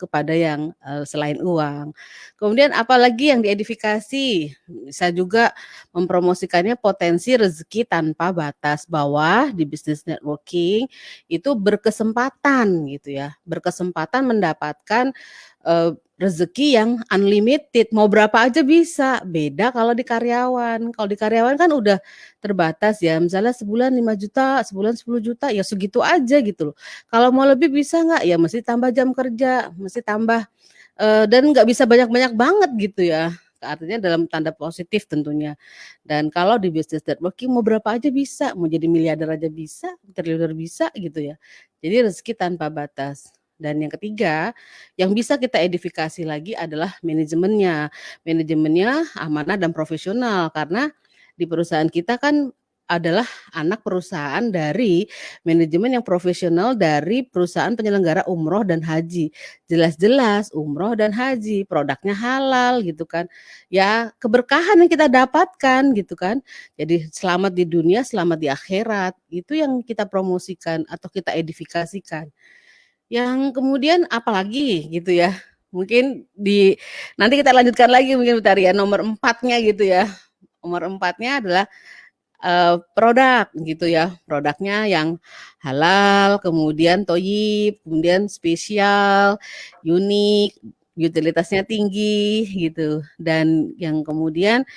kepada yang selain uang. Kemudian apalagi yang diedifikasi, bisa juga mempromosikannya potensi rezeki tanpa batas, bahwa di bisnis networking itu berkesempatan gitu ya, berkesempatan mendapatkan rezeki yang unlimited, mau berapa aja bisa. Beda kalau di karyawan. Kalau di karyawan kan udah terbatas ya, misalnya sebulan 5 juta, sebulan 10 juta, ya segitu aja gitu loh. Kalau mau lebih bisa nggak? Ya mesti tambah jam kerja, mesti tambah dan nggak bisa banyak-banyak banget gitu ya. Artinya dalam tanda positif tentunya. Dan kalau di bisnis networking mau berapa aja bisa, mau jadi miliarder aja bisa, triliuner bisa gitu ya. Jadi rezeki tanpa batas. Dan yang ketiga, yang bisa kita edifikasi lagi adalah manajemennya. Manajemennya amanah dan profesional, karena di perusahaan kita kan adalah anak perusahaan dari manajemen yang profesional dari perusahaan penyelenggara umroh dan haji. Jelas-jelas umroh dan haji, produknya halal gitu kan. Ya keberkahan yang kita dapatkan gitu kan. Jadi selamat di dunia, selamat di akhirat. Itu yang kita promosikan atau kita edifikasikan. Yang kemudian apalagi gitu ya, mungkin nanti kita lanjutkan lagi mungkin Bu Tari ya, nomor 4-nya gitu ya. Nomor 4-nya adalah, produk gitu ya, produknya yang halal, kemudian thoyyib, kemudian spesial, unik, utilitasnya tinggi gitu, dan yang kemudian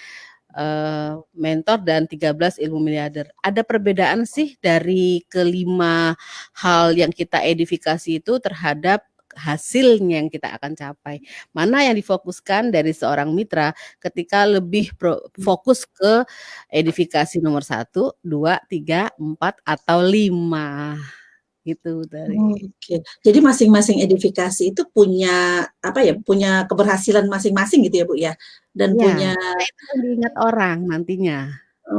mentor dan 13 ilmu miliarder. Ada perbedaan sih dari kelima hal yang kita edifikasi itu terhadap hasilnya yang kita akan capai. Mana yang difokuskan dari seorang mitra ketika lebih fokus ke edifikasi nomor 1, 2, 3, 4, atau 5. Gitu dari.
Oke. Jadi masing-masing edifikasi itu punya apa ya, punya keberhasilan masing-masing gitu ya, Bu, ya? Dan
Iya,
punya
karena itu yang diingat orang nantinya.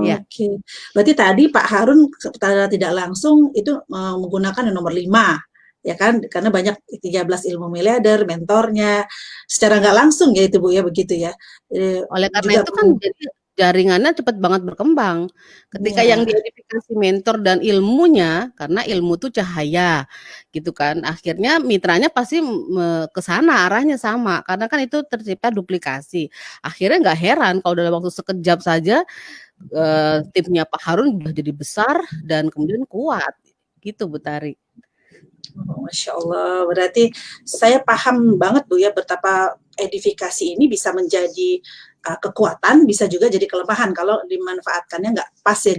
Ya.
Oke. Berarti tadi Pak Harun secara tidak langsung itu menggunakan yang nomor 5, ya kan? Karena banyak 13 ilmu miliarder, mentornya. Secara nggak langsung ya itu, Bu, ya, begitu ya?
Oleh karena
Juga
itu kan jadi jaringannya cepat banget berkembang. Ketika yang
iya.
diedifikasi mentor dan ilmunya, karena ilmu itu cahaya, gitu kan. Akhirnya mitranya pasti ke sana arahnya sama, karena kan itu tercipta duplikasi. Akhirnya nggak heran kalau dalam waktu sekejap saja timnya Pak Harun udah jadi besar dan kemudian kuat. Gitu Bu Tari.
Oh, Masya Allah, berarti saya paham banget Bu ya betapa edifikasi ini bisa menjadi kekuatan, bisa juga jadi kelemahan kalau dimanfaatkannya nggak pas ya.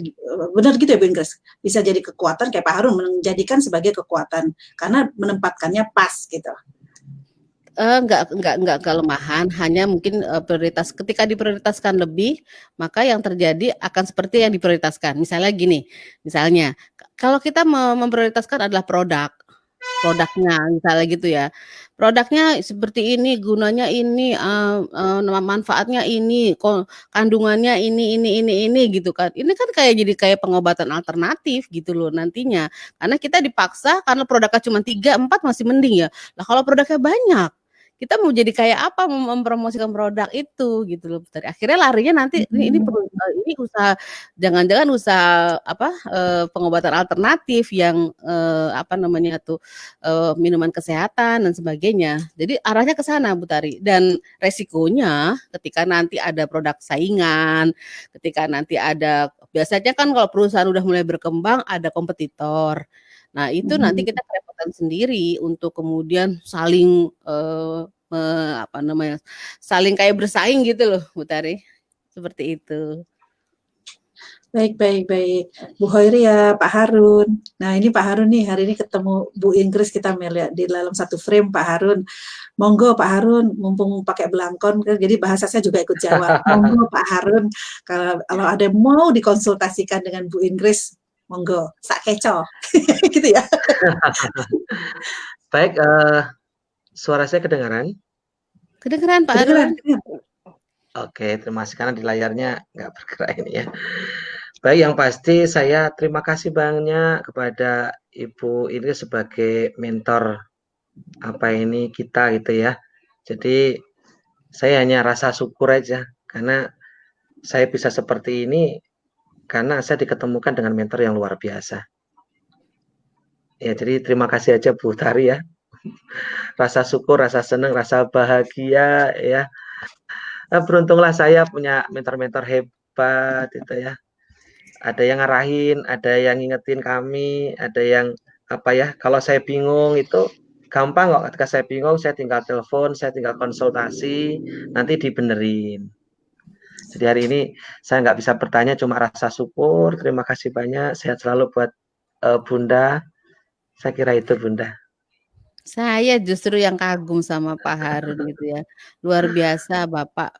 Benar gitu ya Bu Inggris? Bisa jadi kekuatan kayak Pak Harun menjadikan sebagai kekuatan karena menempatkannya pas gitu.
Enggak kelemahan, hanya mungkin, prioritas ketika diprioritaskan lebih, maka yang terjadi akan seperti yang diprioritaskan. Misalnya gini, misalnya kalau kita memprioritaskan adalah produknya misalnya gitu ya. Produknya seperti ini, gunanya ini, manfaatnya ini, kandungannya ini gitu kan. Ini kan jadi kayak pengobatan alternatif gitu loh nantinya. Karena kita dipaksa karena produknya cuma 3, 4 masih mending ya. Lah kalau produknya banyak, kita mau jadi kayak apa mempromosikan produk itu gitu loh. Akhirnya larinya nanti ini perlu ini usaha jangan-jangan usaha apa pengobatan alternatif yang apa namanya tuh minuman kesehatan dan sebagainya. Jadi arahnya ke sana Bu Tari. Dan resikonya ketika nanti ada produk saingan, ketika nanti ada biasanya kan kalau perusahaan udah mulai berkembang ada kompetitor. Nah, itu nanti kita kerepotan sendiri untuk kemudian saling apa namanya? Saling kayak bersaing gitu loh, Bu Tari. Seperti itu.
Baik. Bu Hoiri ya, Pak Harun. Nah ini Pak Harun nih, hari ini ketemu Bu Inggris, kita melihat di dalam satu frame Pak Harun. Monggo Pak Harun, mumpung pakai belangkon, jadi bahasa saya juga ikut jawab. Monggo Pak Harun, kalau ada mau dikonsultasikan dengan Bu Inggris, monggo, sak keco. Gitu ya.
Baik, suara saya kedengaran?
Kedengeran Pak Harun?
Oke, terima kasih karena di layarnya nggak bergerak ini ya. Baik, yang pasti saya terima kasih banyak kepada Ibu ini sebagai mentor apa ini kita gitu ya. Jadi saya hanya rasa syukur aja karena saya bisa seperti ini karena saya diketemukan dengan mentor yang luar biasa. Ya, jadi terima kasih aja Bu Tari ya. Rasa syukur, rasa senang, rasa bahagia ya. Beruntunglah saya punya mentor-mentor hebat itu ya. Ada yang ngarahin, ada yang ngingetin kami, ada yang apa ya, kalau saya bingung itu gampang kok, ketika saya bingung saya tinggal telepon, saya tinggal konsultasi, nanti dibenerin. Jadi hari ini saya nggak bisa bertanya, cuma rasa syukur, terima kasih banyak, sehat selalu buat Bunda. Saya kira itu Bunda.
Saya justru yang kagum sama Pak Harun gitu ya. Luar biasa Bapak,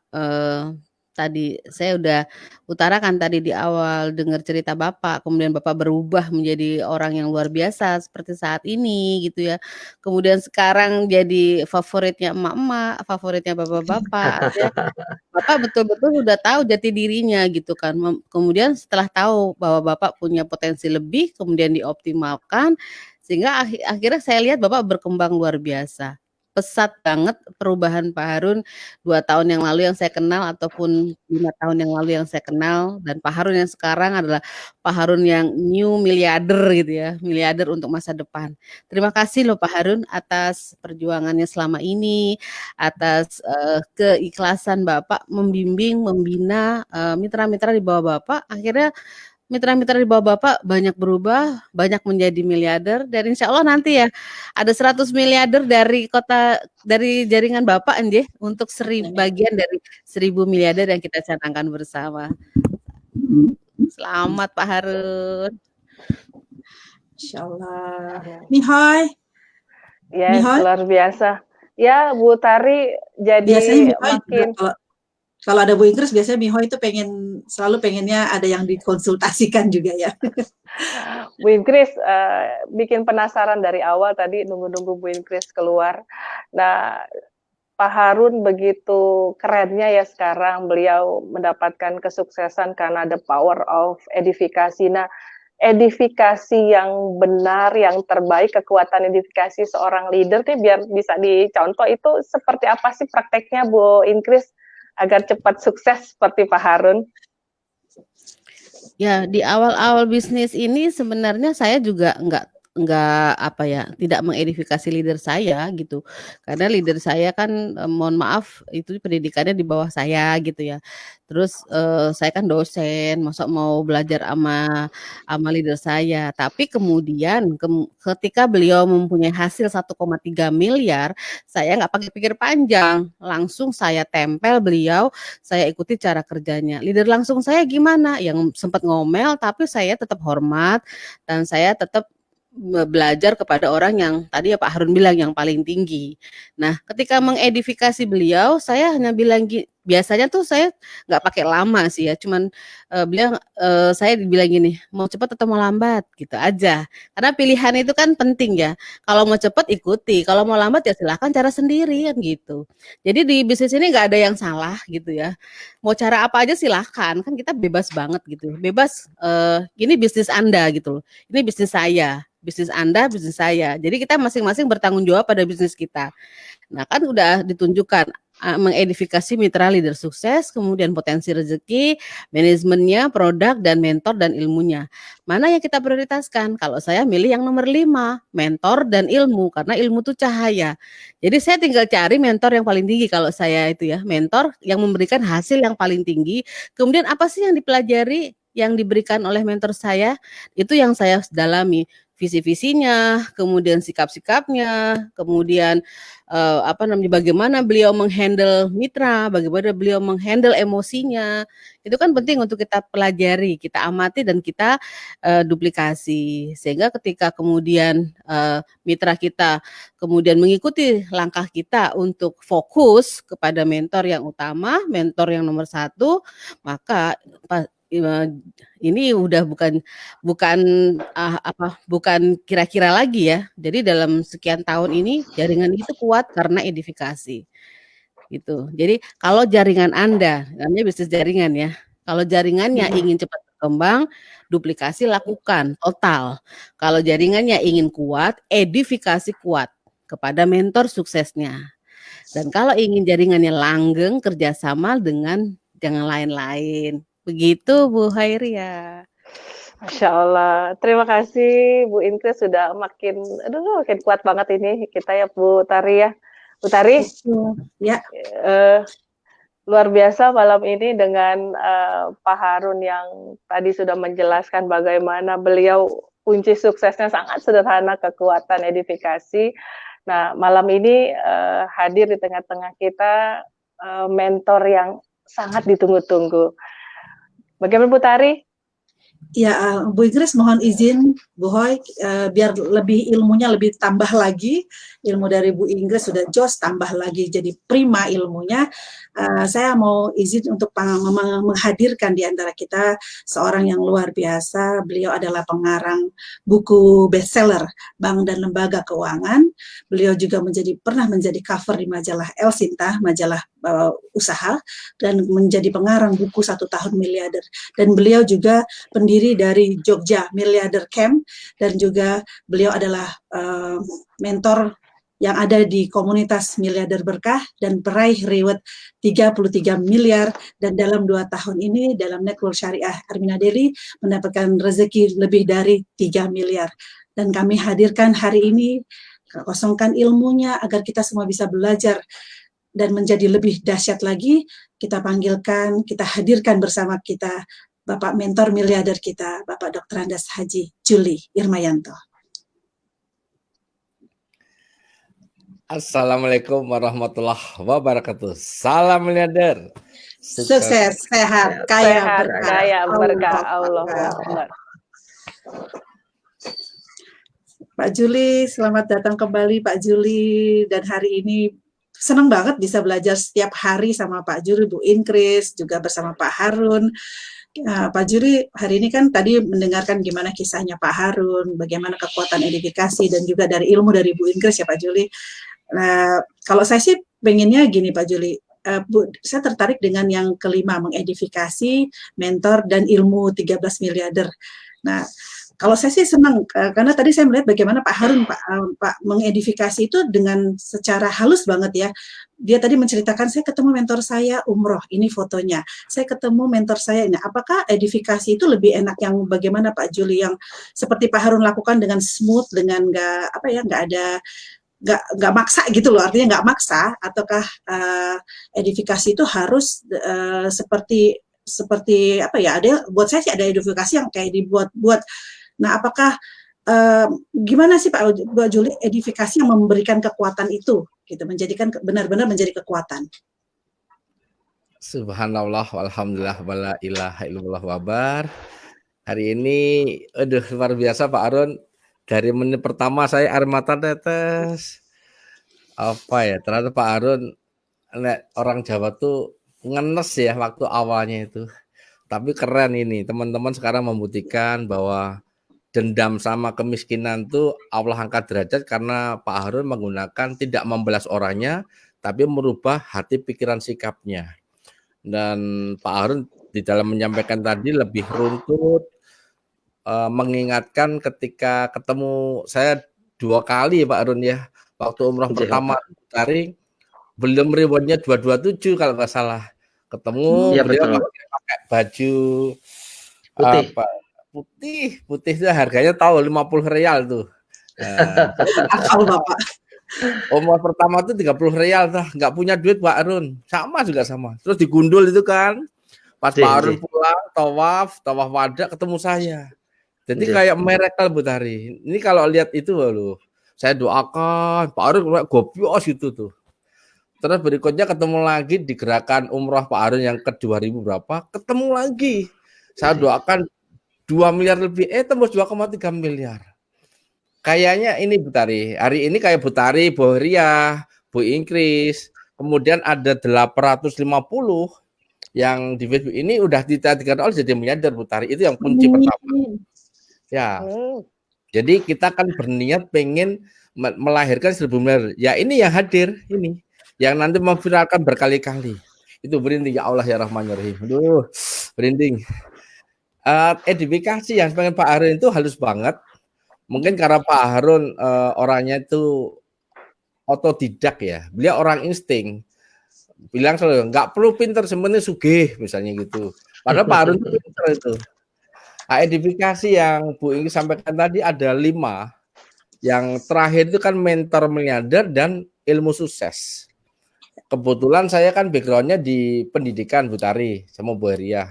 tadi saya udah utarakan tadi di awal dengar cerita Bapak, kemudian Bapak berubah menjadi orang yang luar biasa seperti saat ini gitu ya. Kemudian sekarang jadi favoritnya emak-emak, favoritnya bapak-bapak, artinya Bapak betul-betul sudah tahu jati dirinya gitu kan. Kemudian setelah tahu bahwa Bapak punya potensi lebih, kemudian dioptimalkan, sehingga akhirnya saya lihat Bapak berkembang luar biasa. Pesat banget perubahan Pak Harun 2 tahun yang lalu yang saya kenal ataupun 5 tahun yang lalu yang saya kenal, dan Pak Harun yang sekarang adalah Pak Harun yang new miliarder gitu ya, miliarder untuk masa depan. Terima kasih loh Pak Harun atas perjuangannya selama ini, atas keikhlasan Bapak membimbing, membina mitra-mitra di bawah Bapak. Akhirnya mitra-mitra di bawah Bapak banyak berubah, banyak menjadi miliarder, dan insya Allah nanti ya ada 100 miliarder dari jaringan Bapak nggih, untuk bagian dari 1000 miliarder yang kita canangkan bersama. Selamat Pak Harun.
Insyaallah. Mihoy.
Yes,
Mihoy?
luar biasa. Ya, Bu Tari jadi
Biasanya Mihoy
makin
kalau ada Bu Ingkris biasanya Mihoy itu selalu pengennya ada yang dikonsultasikan juga ya.
Bu Ingkris bikin penasaran dari awal tadi nunggu-nunggu Bu Ingkris keluar. Nah, Pak Harun begitu kerennya ya sekarang beliau mendapatkan kesuksesan karena the power of edifikasi. Nah, edifikasi yang benar, yang terbaik, kekuatan edifikasi seorang leader nih biar bisa dicontoh itu seperti apa sih prakteknya Bu Ingkris agar cepat sukses seperti Pak Harun?
Ya, di awal-awal bisnis ini sebenarnya saya juga enggak apa ya, tidak mengedifikasi leader saya gitu. Karena leader saya kan mohon maaf itu pendidikannya di bawah saya gitu ya. Terus saya kan dosen, masa mau belajar sama leader saya. Tapi kemudian ketika beliau mempunyai hasil 1,3 miliar, saya nggak pakai pikir panjang, langsung saya tempel beliau, saya ikuti cara kerjanya. Leader langsung saya gimana? Yang sempat ngomel tapi saya tetap hormat dan saya tetap belajar kepada orang yang tadi ya Pak Harun bilang yang paling tinggi. Nah, ketika mengedifikasi beliau, saya hanya bilang biasanya tuh saya nggak pakai lama sih ya, cuman saya bilang gini, mau cepat atau mau lambat gitu aja. Karena pilihan itu kan penting ya. Kalau mau cepat ikuti, kalau mau lambat ya silahkan cara sendiri kan gitu. Jadi di bisnis ini nggak ada yang salah gitu ya. Mau cara apa aja silahkan, kan kita bebas banget gitu. Bebas, ini bisnis Anda gitu loh. Ini bisnis saya. Bisnis Anda, bisnis saya. Jadi kita masing-masing bertanggung jawab pada bisnis kita. Nah, kan udah ditunjukkan mengedifikasi mitra leader sukses, kemudian potensi rezeki, manajemennya, produk, dan mentor dan ilmunya. Mana yang kita prioritaskan? Kalau saya milih yang nomor 5, mentor dan ilmu, karena ilmu itu cahaya. Jadi saya tinggal cari mentor yang paling tinggi kalau saya itu ya, mentor yang memberikan hasil yang paling tinggi. Kemudian apa sih yang dipelajari, yang diberikan oleh mentor saya? Itu yang saya dalami. Visi-visinya, kemudian sikap-sikapnya, kemudian bagaimana beliau menghandle mitra, bagaimana beliau menghandle emosinya. Itu kan penting untuk kita pelajari, kita amati dan kita duplikasi. Sehingga ketika kemudian mitra kita kemudian mengikuti langkah kita untuk fokus kepada mentor yang utama, mentor yang nomor 1, maka ini udah bukan kira-kira lagi ya. Jadi dalam sekian tahun ini jaringan itu kuat karena edifikasi. Gitu. Jadi kalau jaringan Anda, namanya bisnis jaringan ya. Kalau jaringannya ingin cepat berkembang, duplikasi lakukan total. Kalau jaringannya ingin kuat, edifikasi kuat kepada mentor suksesnya. Dan kalau ingin jaringannya langgeng, kerjasama dengan jangan lain-lain. Begitu Bu Hairia.
Masya Allah. Terima kasih Bu Inkris sudah makin kuat banget ini kita ya Bu Tari ya. Bu Tari,
Ya,
luar biasa malam ini dengan Pak Harun yang tadi sudah menjelaskan bagaimana beliau kunci suksesnya sangat sederhana, kekuatan edifikasi. Nah, malam ini hadir di tengah-tengah kita mentor yang sangat ditunggu-tunggu. Bagaimana Bu Tari?
ya, Bu Inkris mohon izin, Bu Hoy, biar lebih ilmunya lebih tambah lagi, ilmu dari Bu Inkris sudah jos, tambah lagi jadi prima ilmunya. Saya mau izin untuk menghadirkan di antara kita seorang yang luar biasa. Beliau adalah pengarang buku bestseller Bank dan Lembaga Keuangan. Beliau juga pernah menjadi cover di majalah El Sinta, majalah usaha, dan menjadi pengarang buku 1 Tahun Miliarder. Dan beliau juga pendiri dari Jogja Miliarder Camp, dan juga beliau adalah mentor yang ada di komunitas Miliarder Berkah dan peraih reward 33 miliar, dan dalam 2 tahun ini dalam Network Syariah Armina Daily mendapatkan rezeki lebih dari 3 miliar. Dan kami hadirkan hari ini, kosongkan ilmunya agar kita semua bisa belajar dan menjadi lebih dahsyat lagi. Kita panggilkan, kita hadirkan bersama kita Bapak mentor miliarder kita, Bapak Dr. Andes Haji Juli Irmayanto.
Assalamualaikum warahmatullahi wabarakatuh. Salam miliarder.
Sukses, sehat, kaya,
berkah Allah.
Pak Juli, selamat datang kembali Pak Juli. Dan hari ini senang banget bisa belajar setiap hari sama Pak Juli, Bu Inkris, juga bersama Pak Harun. Pak Juli, hari ini kan tadi mendengarkan gimana kisahnya Pak Harun, bagaimana kekuatan edifikasi, dan juga dari ilmu dari Bu Inkris ya Pak Juli. Nah, kalau saya sih pengennya gini Pak Juli, Bu, saya tertarik dengan yang kelima, mengedifikasi, mentor, dan ilmu 13 miliarder. Nah, kalau saya sih senang, karena tadi saya melihat bagaimana Pak Harun, Pak mengedifikasi itu dengan secara halus banget ya. Dia tadi menceritakan, saya ketemu mentor saya umroh, ini fotonya. Saya ketemu mentor saya ini. Apakah edifikasi itu lebih enak yang bagaimana Pak Juli, yang seperti Pak Harun lakukan dengan smooth, dengan nggak maksa gitu loh, artinya nggak maksa, ataukah edifikasi itu harus seperti apa ya, ada buat saya sih ada edifikasi yang kayak dibuat-buat. Nah, apakah gimana sih Pak Juli edifikasi yang memberikan kekuatan itu gitu, menjadikan benar-benar menjadi kekuatan?
Subhanallah, walhamdulillah, wala ilaha illallah wabar. Hari ini luar biasa Pak Harun. Dari menit pertama saya air mata tetes. Apa ya, ternyata Pak Harun orang Jawa tuh ngenes ya waktu awalnya itu. Tapi keren ini, teman-teman sekarang membuktikan bahwa dendam sama kemiskinan tuh Allah angkat derajat karena Pak Harun menggunakan tidak membalas orangnya, tapi merubah hati pikiran sikapnya. Dan Pak Harun di dalam menyampaikan tadi lebih runtut, mengingatkan ketika ketemu saya 2 kali Pak Harun ya, waktu umroh pertama dari belum rewardnya 227 kalau nggak salah, ketemu
ya,
beliau
betul.
pakai baju
Putih.
putih itu harganya tahu 50 real tuh.
Akal Bapak.
Umroh pertama tuh 30 real tuh, nggak punya duit Pak Harun, sama. Terus digundul itu kan, pas Pak Harun pulang tawaf wada ketemu saya. Jadi kayak miracle Bu Tari. Ini kalau lihat itu loh, saya doakan Pak Harun gobios gitu tuh. Terus berikutnya ketemu lagi di gerakan umroh Pak Harun yang ke 2000 berapa, ketemu lagi. Saya doakan 2 miliar lebih, tembus 2,3 miliar. Kayaknya ini Bu Tari, hari ini kayak Bu Tari, Bu Ria, Bu Inkris, kemudian ada 850 yang di Facebook ini udah ditadikan oleh jadi miliarder Bu Tari, itu yang kunci pertama. Ya, jadi kita kan berniat pengen melahirkan 1000 miliar. Ya ini yang hadir ini, yang nanti memviralkan berkali-kali. Itu berinding ya Allah ya Rahman ya Rahim. Aduh, berinding. Edifikasi yang pengen Pak Harun itu halus banget. Mungkin karena Pak Harun orangnya itu otodidak ya. Beliau orang insting. Bilang selalu nggak perlu pinter, sebenarnya sugih misalnya gitu. Padahal Pak Harun itu pinter itu. Edifikasi yang Bu Inggi sampaikan tadi ada 5. Yang terakhir itu kan mentor miliarder dan ilmu sukses. Kebetulan saya kan backgroundnya di pendidikan Bu Tari sama Bu Heria.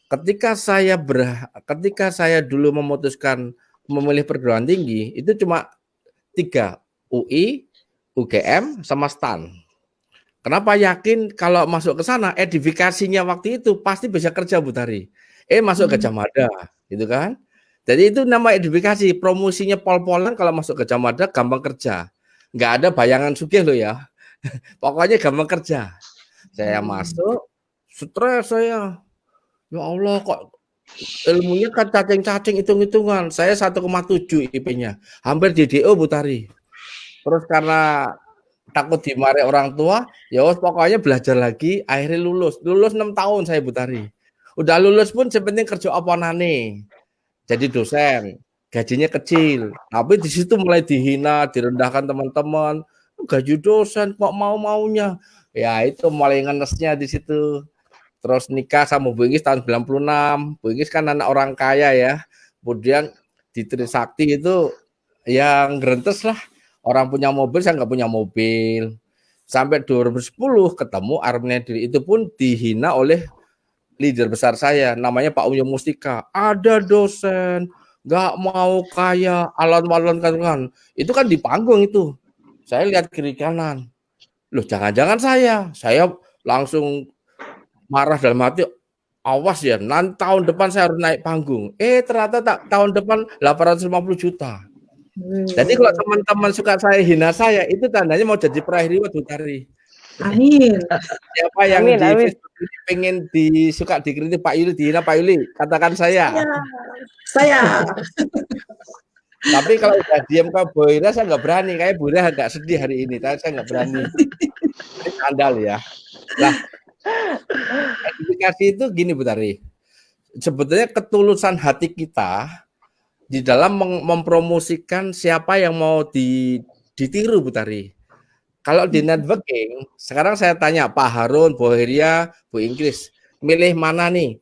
Ketika saya dulu memutuskan memilih perguruan tinggi itu cuma 3, UI, UGM, sama STAN. Kenapa yakin kalau masuk ke sana edifikasinya waktu itu pasti bisa kerja Bu Tari. Masuk Gajah Mada, gitu kan? Jadi itu nama edifikasi, promosinya pol-polan kalau masuk Gajah Mada gampang kerja. Nggak ada bayangan sugih loh ya. Pokoknya gampang kerja. Saya masuk, stres saya. Ya Allah kok ilmunya kan cacing-cacing hitung-hitungan. Saya 1,7 IP-nya. Hampir DDO Bu Tari. Terus karena takut dimarahi orang tua, ya pokoknya belajar lagi, akhirnya lulus. Lulus 6 tahun saya Bu Tari. Udah lulus pun sepenting kerja apa nane. Jadi dosen, gajinya kecil. Tapi di situ mulai dihina, direndahkan teman-teman. Gaji dosen kok mau-maunya. Ya itu mulai ngenesnya di situ. Terus nikah sama Bu Inggis tahun 96. Bu Inggis kan anak orang kaya ya. Kemudian di Trisakti itu yang gerentes lah. Orang punya mobil, saya nggak punya mobil. Sampai 2010 ketemu Armenia, itu pun dihina oleh leader besar saya. Namanya Pak Uyo Mustika. Ada dosen, nggak mau kaya, alon-alon kan. Itu kan di panggung itu. Saya lihat kiri kanan. Loh jangan-jangan saya langsung marah dalam hati, awas ya, nanti tahun depan saya harus naik panggung. Ternyata tahun depan 850 juta. Jadi kalau teman-teman suka saya hina saya, itu tandanya mau jadi peraih Bu Tari.
Amin.
Siapa yang di Facebook ini pengen suka dikritik Pak Yuli, dihina Pak Yuli, katakan saya.
Saya.
Tapi kalau udah diam ke Bu Ira, saya nggak berani. Kayak Bu Ira agak sedih hari ini, tapi saya nggak berani. Ini skandal ya. Lah, edifikasi itu gini Bu Tari. Sebetulnya ketulusan hati kita di dalam mempromosikan siapa yang mau ditiru Bu Tari. Kalau di networking, sekarang saya tanya Pak Harun, Bu Heria, Bu Inggris, milih mana nih?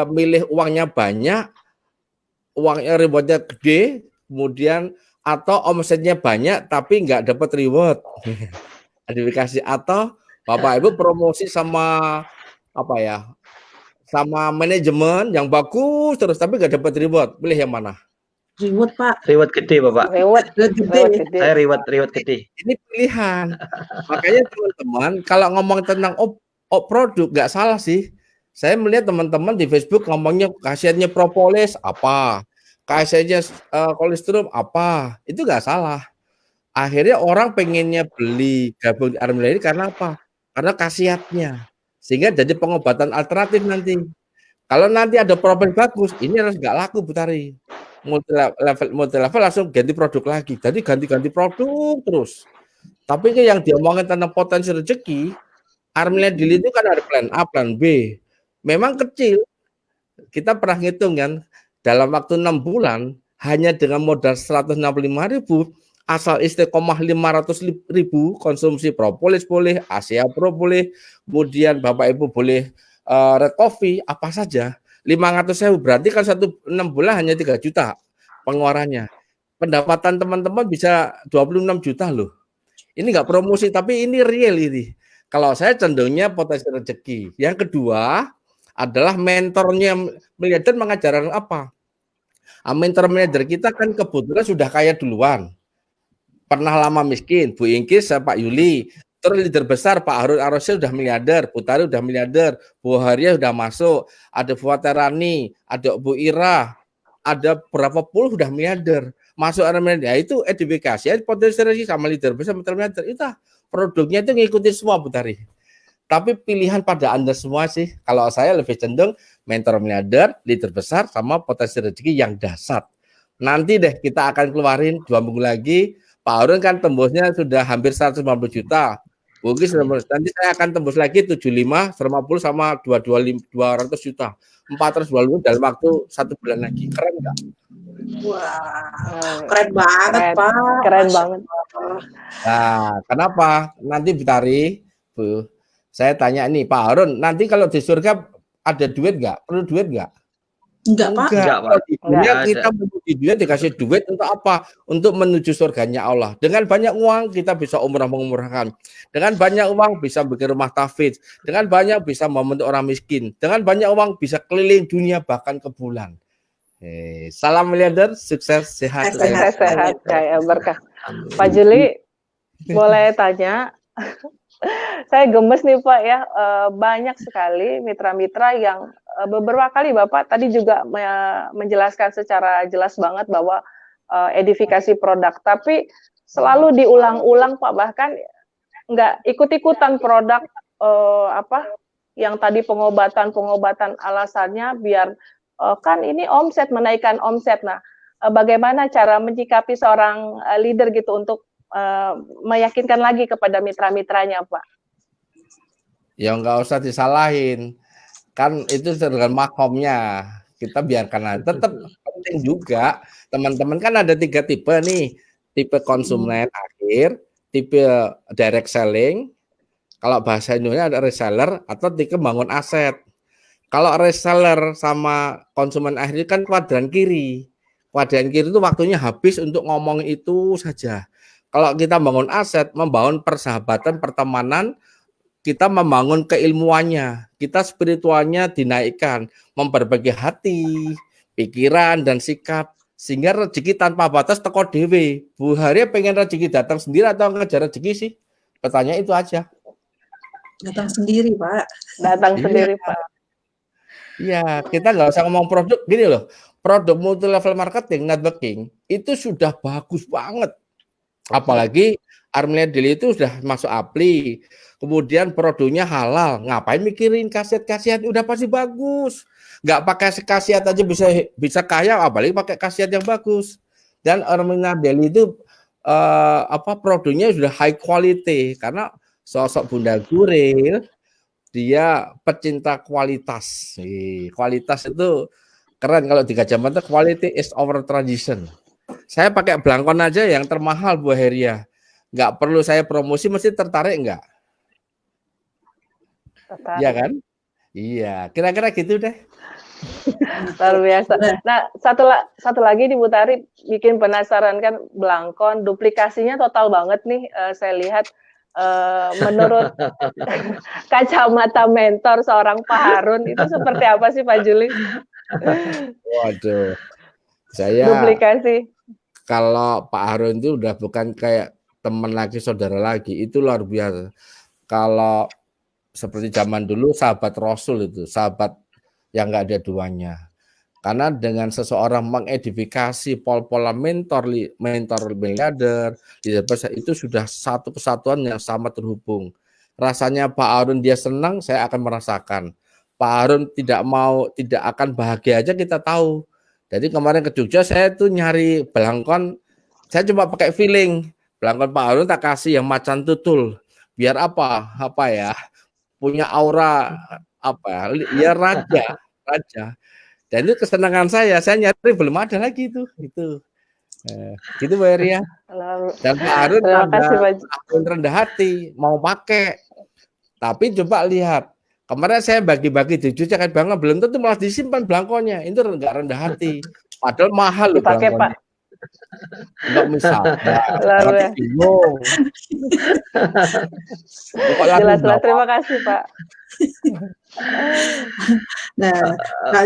Milih uangnya banyak, uangnya rewardnya gede, kemudian atau omsetnya banyak tapi nggak dapat reward. Edifikasi atau Bapak Ibu promosi sama apa ya? Sama manajemen yang bagus terus tapi nggak dapat reward. Pilih yang mana?
Reward Pak.
Reward gede Bapak.
Reward
gede.
Saya reward gede.
Ini pilihan. Makanya teman-teman kalau ngomong tentang produk nggak salah sih. Saya melihat teman-teman di Facebook ngomongnya khasiatnya propolis apa, khasiatnya kolesterol apa, itu nggak salah. Akhirnya orang pengennya beli gabung di Armenia ini karena apa? Karena khasiatnya. Sehingga jadi pengobatan alternatif nanti. Kalau nanti ada problem bagus, ini harus nggak laku Bu Tari. Multi level langsung ganti produk lagi. Jadi ganti-ganti produk terus. Tapi yang diomongin tentang potensi rezeki, Armenia Deal itu kan ada plan A, plan B. Memang kecil. Kita pernah ngitung kan, dalam waktu 6 bulan hanya dengan modal 165.000 asal istiqomah 500.000 konsumsi propolis boleh, Asia Pro boleh, kemudian Bapak Ibu boleh Red Coffee apa saja 500.000 berarti kan 6 bulan hanya 3 juta pengeluarannya. Pendapatan teman-teman bisa 26 juta loh. Ini enggak promosi tapi ini real ini. Kalau saya cenderungnya potensi rezeki. Yang kedua adalah mentornya miliarder mengajarkan apa? Mentor miliarder kita kan kebetulan sudah kaya duluan. Pernah lama miskin, Bu Inggris, Pak Yuli. Terus leader besar Pak Harun Ar-Rasyid sudah miliarder, Bu Tari sudah miliarder, Bu Haria sudah masuk, ada Bu Waterani, ada Bu Ira, ada berapa puluh sudah miliarder. Masuk miliarder, ya itu edifikasi, potensi rezeki sama leader besar, miliarder. Itu produknya itu ngikutin semua Bu Tari. Tapi pilihan pada Anda semua sih. Kalau saya lebih cenderung mentor miliarder, leader besar, sama potensi rezeki yang dahsyat. Nanti deh kita akan keluarin 2 minggu lagi. Pak Harun kan tembusnya sudah hampir 150 juta. Mungkin nanti saya akan tembus lagi 75, 150 sama 200 juta. 420 dalam waktu 1 bulan lagi. Keren nggak?
Wah, keren banget Pak.
Keren banget.
Nah, kenapa? Nanti Bitari, Bu. Saya tanya nih Pak Harun, nanti kalau di surga ada duit nggak? Perlu duit nggak?
Enggak, Pak.
Enggak, Pak.
Kalau di dunia
Enggak ada.
kita menuju dunia dikasih duit untuk apa? Untuk menuju surganya Allah. Dengan banyak uang kita bisa umrah mengumrahkan. Dengan banyak uang bisa bikin rumah tahfidz. Dengan banyak bisa membantu orang miskin. Dengan banyak uang bisa keliling dunia bahkan ke bulan. Salam miliarder, sukses, sehat.
Sehat, kayak berkah. Pak Juli, boleh tanya? Saya gemes nih Pak ya, banyak sekali mitra-mitra yang beberapa kali Bapak tadi juga menjelaskan secara jelas banget bahwa edifikasi produk, tapi selalu diulang-ulang Pak, bahkan nggak ikut-ikutan produk yang tadi pengobatan alasannya biar kan ini omset, menaikkan omset. Nah, bagaimana cara menyikapi seorang leader gitu untuk meyakinkan lagi kepada mitra-mitranya, Pak?
Ya nggak usah disalahin, kan itu dengan makomnya. Kita biarkan aja. Tetap penting juga, teman-teman kan ada 3 tipe nih, tipe konsumen akhir, tipe direct selling, kalau bahasa Indonesia ada reseller, atau tipe bangun aset. Kalau reseller sama konsumen akhir kan kuadran kiri. Kuadran kiri itu waktunya habis untuk ngomong itu saja. Kalau kita bangun aset, membangun persahabatan, pertemanan, kita membangun keilmuannya, kita spiritualnya dinaikkan, memperbaiki hati, pikiran, dan sikap, sehingga rezeki tanpa batas teko dewe. Bu Haria pengen rezeki datang sendiri atau ngejar rezeki sih? Pertanyaan itu aja.
Datang sendiri, Pak.
Datang sendiri, Pak.
Iya, kita nggak usah ngomong produk. Gini loh, produk multi level marketing, networking, itu sudah bagus banget. Apalagi Armenia Daily itu sudah masuk Appli, kemudian produknya halal, ngapain mikirin khasiat-khasiat, udah pasti bagus. Nggak pakai khasiat aja bisa kaya, apalagi pakai khasiat yang bagus. Dan Armenia Daily itu produknya sudah high quality, karena sosok Bunda Guril, dia pecinta kualitas. Kualitas itu keren kalau di Gajah Mada, quality is our tradition. Saya pakai Blankon aja yang termahal Bu Heria. Nggak perlu saya promosi, mesti tertarik nggak?
Tertarik.
Iya kan? Iya, kira-kira gitu deh.
Luar biasa. Nah, satu lagi nih Bu Tari, bikin penasaran kan, Blankon duplikasinya total banget nih. Saya lihat menurut kacamata mentor seorang Pak Harun itu seperti apa sih Pak Juli?
Waduh, saya
Duplikasi.
kalau Pak Harun itu udah bukan kayak teman lagi, saudara lagi, itu luar biasa. Kalau seperti zaman dulu sahabat Rasul itu, sahabat yang nggak ada duanya. Karena dengan seseorang mengedifikasi pola-pola mentor miliarder, itu sudah satu kesatuan yang sama terhubung. Rasanya Pak Harun dia senang, saya akan merasakan. Pak Harun tidak akan bahagia aja kita tahu. Jadi kemarin ke Jogja saya tuh nyari Blankon, saya cuma pakai feeling. Blankon Pak Harun tak kasih yang macan tutul. Biar apa ya? Punya aura ya raja. Dan itu kesenangan saya nyari belum ada lagi itu. Gitu Bu Heria. Dan Pak Harun rendah hati, mau pakai. Tapi coba lihat, kemarin saya bagi-bagi di Jogja kan Bang, belum tentu malah disimpan Blankonnya. Itu enggak rendah hati. Padahal mahal loh
dipakai
Blankonnya.
Pak.
Enggak misalnya. Tapi bingung.
Jelas, terima kasih Pak.
Nah,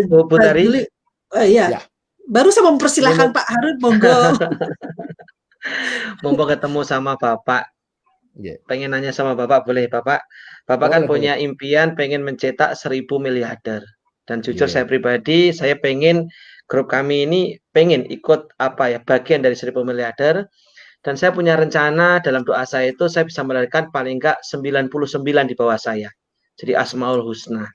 Bu Tari,
iya. Baru saya mempersilahkan Pak Harun, monggo.
Monggo ketemu sama Bapak. Pengen nanya sama Bapak, boleh Bapak? Bapak kan punya impian pengen mencetak 1000 miliarder. Dan jujur saya pribadi, saya pengen grup kami ini pengen ikut bagian dari 1000 miliarder. Dan saya punya rencana dalam doa saya itu saya bisa melahirkan paling enggak 99 di bawah saya. Jadi Asmaul Husna.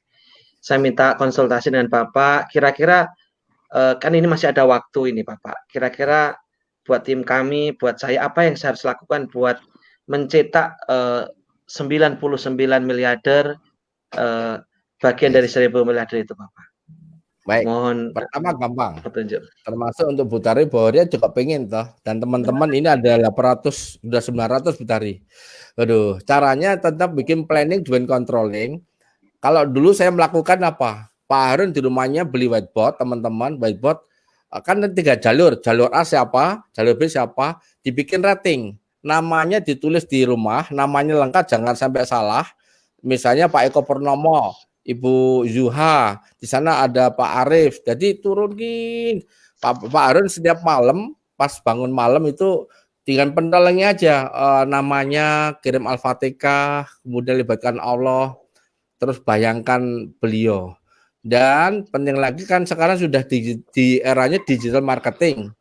Saya minta konsultasi dengan Bapak, kira-kira kan ini masih ada waktu ini Bapak. Kira-kira buat tim kami, buat saya, apa yang saya harus lakukan buat mencetak 99 miliarder bagian dari 1000 miliarder itu Bapak.
Baik.
Mohon
pertama gampang.
Petunjuk.
Termasuk untuk Bu Tari, bahwa dia juga pengen toh. Dan teman-teman ini ada 800, sudah 900 Bu Tari. Aduh, caranya tetap bikin planning, doing controlling. Kalau dulu saya melakukan apa? Pak Harun di rumahnya beli whiteboard, teman-teman, whiteboard kan 3 jalur. Jalur A siapa, jalur B siapa, dibikin rating. Namanya ditulis di rumah, namanya lengkap, jangan sampai salah. Misalnya Pak Eko Purnomo, Ibu Zuha, di sana ada Pak Arif. Jadi turunin Pak Harun setiap malam, pas bangun malam itu dengan pentolannya aja, namanya, kirim Al-Fatihah, kemudian libatkan Allah, terus bayangkan beliau. Dan penting lagi kan sekarang sudah di eranya digital marketing.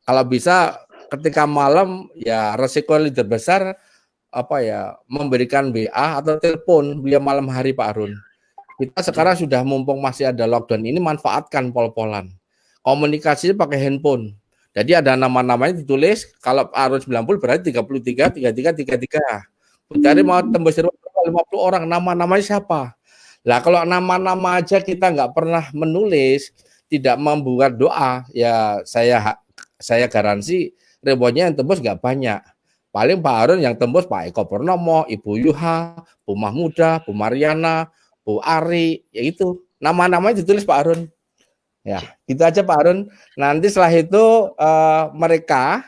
Kalau bisa ketika malam ya resiko leader besar apa ya, memberikan WA atau telepon beliau malam hari Pak Harun. Kita sekarang sudah mumpung masih ada lockdown ini, manfaatkan pol-polan. Komunikasinya pakai handphone. Jadi ada nama-namanya ditulis, kalau Pak Harun 90 berarti 33, 33, 33. Dari mau tembus 50 orang, nama-namanya siapa? Lah kalau nama-nama aja kita nggak pernah menulis, tidak membuat doa, ya saya garansi rebonya yang tembus nggak banyak. Paling Pak Harun yang tembus Pak Eko Purnomo, Ibu Yuha, Bu Mahmuda, Bu Mariana, Bu Ari, ya itu nama-namanya ditulis Pak Harun. Ya, gitu aja Pak Harun. Nanti setelah itu mereka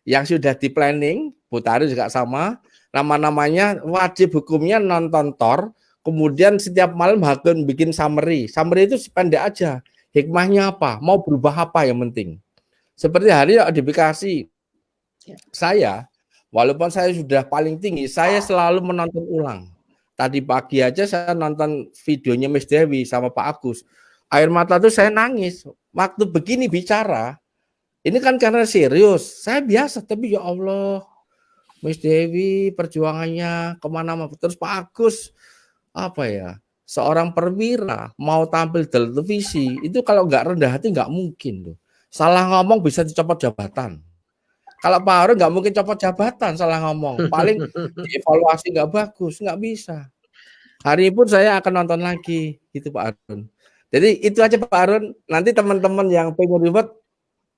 yang sudah di planning, Bu Tari juga sama, nama-namanya wajib hukumnya nonton Tor. Kemudian setiap malam Hakun bikin summary. Summary itu pendek aja. Hikmahnya apa? Mau berubah apa yang penting? Seperti hari edifikasi. Saya, walaupun saya sudah paling tinggi, saya selalu menonton ulang. Tadi pagi aja saya nonton videonya Miss Dewi sama Pak Agus. Air mata tuh saya nangis. Waktu begini bicara, ini kan karena serius. Saya biasa, tapi ya Allah, Miss Dewi perjuangannya kemana-mana. Terus Pak Agus, apa ya, seorang perwira mau tampil di televisi itu kalau nggak rendah hati nggak mungkin tuh. Salah ngomong bisa dicopot jabatan. Kalau Pak Harun nggak mungkin copot jabatan salah ngomong, paling dievaluasi nggak bagus, nggak bisa. Hari pun saya akan nonton lagi gitu Pak Harun. Jadi itu aja Pak Harun. Nanti teman-teman yang pengen ribet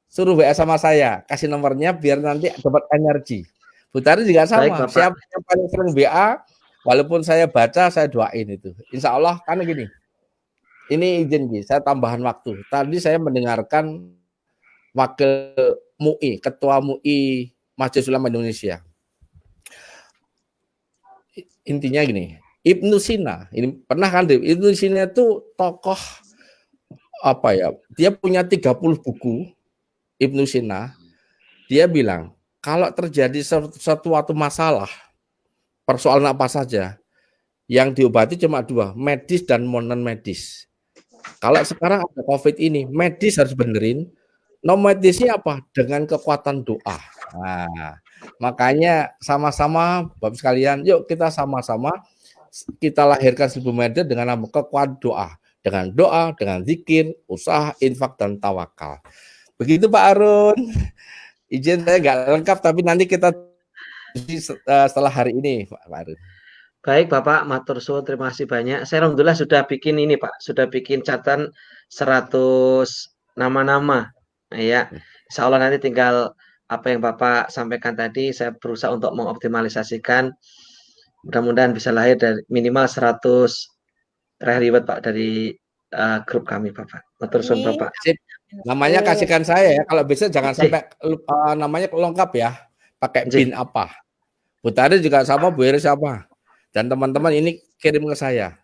suruh WA sama saya, kasih nomornya biar nanti dapat energi. Bu Tari juga sama. Baik, siapa yang paling sering WA? Walaupun saya baca, saya doain itu. Insya Allah, karena gini, ini izin, saya tambahan waktu. Tadi saya mendengarkan Wakil MUI, Ketua MUI Majelis Ulama Indonesia. Intinya gini, Ibnu Sina, ini pernah kan, Ibnu Sina itu tokoh, apa ya, dia punya 30 buku, Ibnu Sina. Dia bilang, kalau terjadi suatu masalah, persoalan apa saja, yang diobati cuma 2, medis dan non medis. Kalau sekarang ada COVID ini, medis harus benerin, non medisnya apa? Dengan kekuatan doa. Nah, makanya sama-sama Bapak sekalian, yuk kita sama-sama kita lahirkan 1000 meter dengan kekuatan doa. Dengan doa, dengan zikir, usaha, infak, dan tawakal. Begitu Pak Harun. Izin saya nggak lengkap, tapi nanti kita setelah hari ini Pak Harun.
Baik Bapak, matur suwun, terima kasih banyak. Saya alhamdulillah sudah bikin ini Pak, sudah bikin catatan 100 nama-nama. Ya, insya Allah nanti tinggal apa yang Bapak sampaikan tadi, saya berusaha untuk mengoptimalisasikan. Mudah-mudahan bisa lahir dari minimal 100 reward Pak dari grup kami Bapak. Matur suwun Bapak.
Namanya kasihkan saya ya, kalau bisa jangan sampai namanya lengkap ya. Pakai pin apa. Bu Tari juga sama, Bu Iris sama. Dan teman-teman ini kirim ke saya.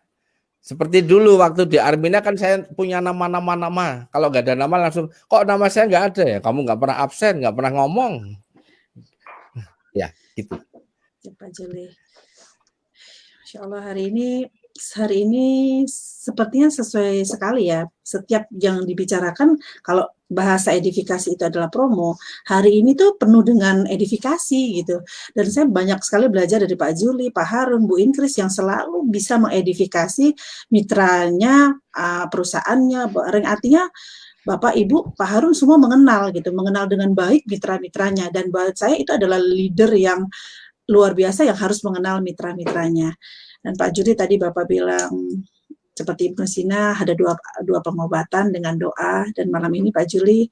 Seperti dulu waktu di Armina kan saya punya nama-nama. Kalau nggak ada nama langsung, kok nama saya nggak ada ya? Kamu nggak pernah absen, nggak pernah ngomong. Ya, gitu.
Pak Juli. Masya Allah hari ini sepertinya sesuai sekali ya. Setiap yang dibicarakan, kalau bahasa edifikasi itu adalah promo, hari ini tuh penuh dengan edifikasi gitu. Dan saya banyak sekali belajar dari Pak Juli, Pak Harun, Bu Inkris yang selalu bisa mengedifikasi mitranya, perusahaannya. Artinya Bapak, Ibu, Pak Harun semua mengenal dengan baik mitra-mitranya. Dan buat saya itu adalah leader yang luar biasa yang harus mengenal mitra-mitranya. Dan Pak Juli tadi Bapak bilang seperti Ibnu Sina ada dua pengobatan dengan doa, dan malam ini Pak Juli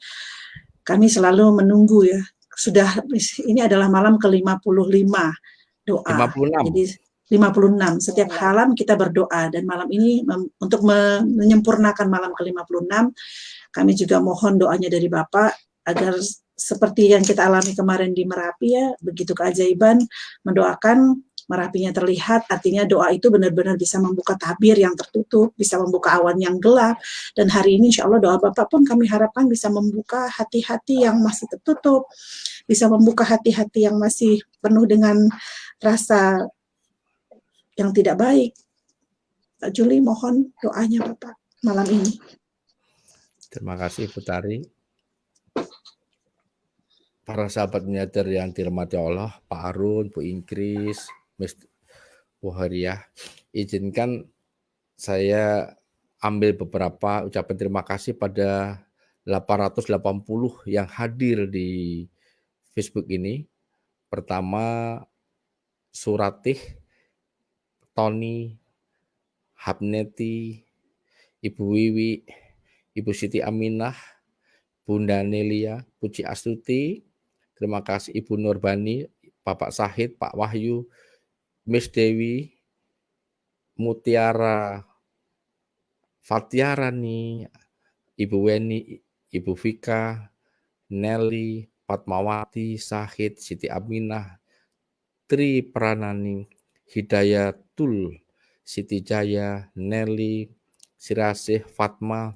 kami selalu menunggu ya. Sudah ini adalah malam ke-55 doa.
56.
Jadi 56. Setiap malam kita berdoa, dan malam ini untuk menyempurnakan malam ke-56, kami juga mohon doanya dari Bapak agar seperti yang kita alami kemarin di Merapi ya, begitu keajaiban, mendoakan Merapinya terlihat, artinya doa itu benar-benar bisa membuka tabir yang tertutup, bisa membuka awan yang gelap, dan hari ini insya Allah doa Bapak pun kami harapkan bisa membuka hati-hati yang masih tertutup, bisa membuka hati-hati yang masih penuh dengan rasa yang tidak baik. Pak Juli, mohon doanya Bapak malam ini.
Terima kasih Bu Tari. Para sahabat miniatur yang dirahmati Allah, Pak Arun, Bu Ingkris, Bu Hariah, izinkan saya ambil beberapa ucapan terima kasih pada 880 yang hadir di Facebook ini. Pertama, Suratih, Tony, Habneti, Ibu Wiwi, Ibu Siti Aminah, Bunda Nelia, Puji Astuti, terima kasih Ibu Nurbani, Bapak Sahid, Pak Wahyu, Miss Dewi, Mutiara, Fatiarani, Ibu Weni, Ibu Vika, Nelly, Fatmawati, Sahid, Siti Aminah, Tri Pranani, Hidayatul, Siti Jaya, Nelly, Sirasih, Fatma,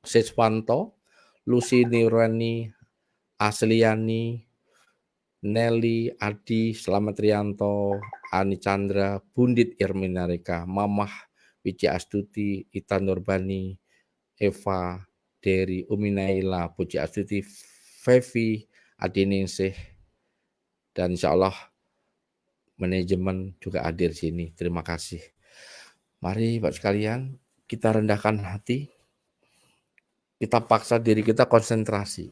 Siswanto, Lucy Nirwani, Asliani, Nelly, Adi, Slamet Rianto, Ani Chandra, Bundit Irminarika, Mamah, Wiji Astuti, Ita Nurbani, Eva, Dery, Umi Naila, Puji Astuti, Fevi, Adiningsih, dan insya Allah manajemen juga hadir sini. Terima kasih. Mari Bapak sekalian, kita rendahkan hati, kita paksa diri kita konsentrasi.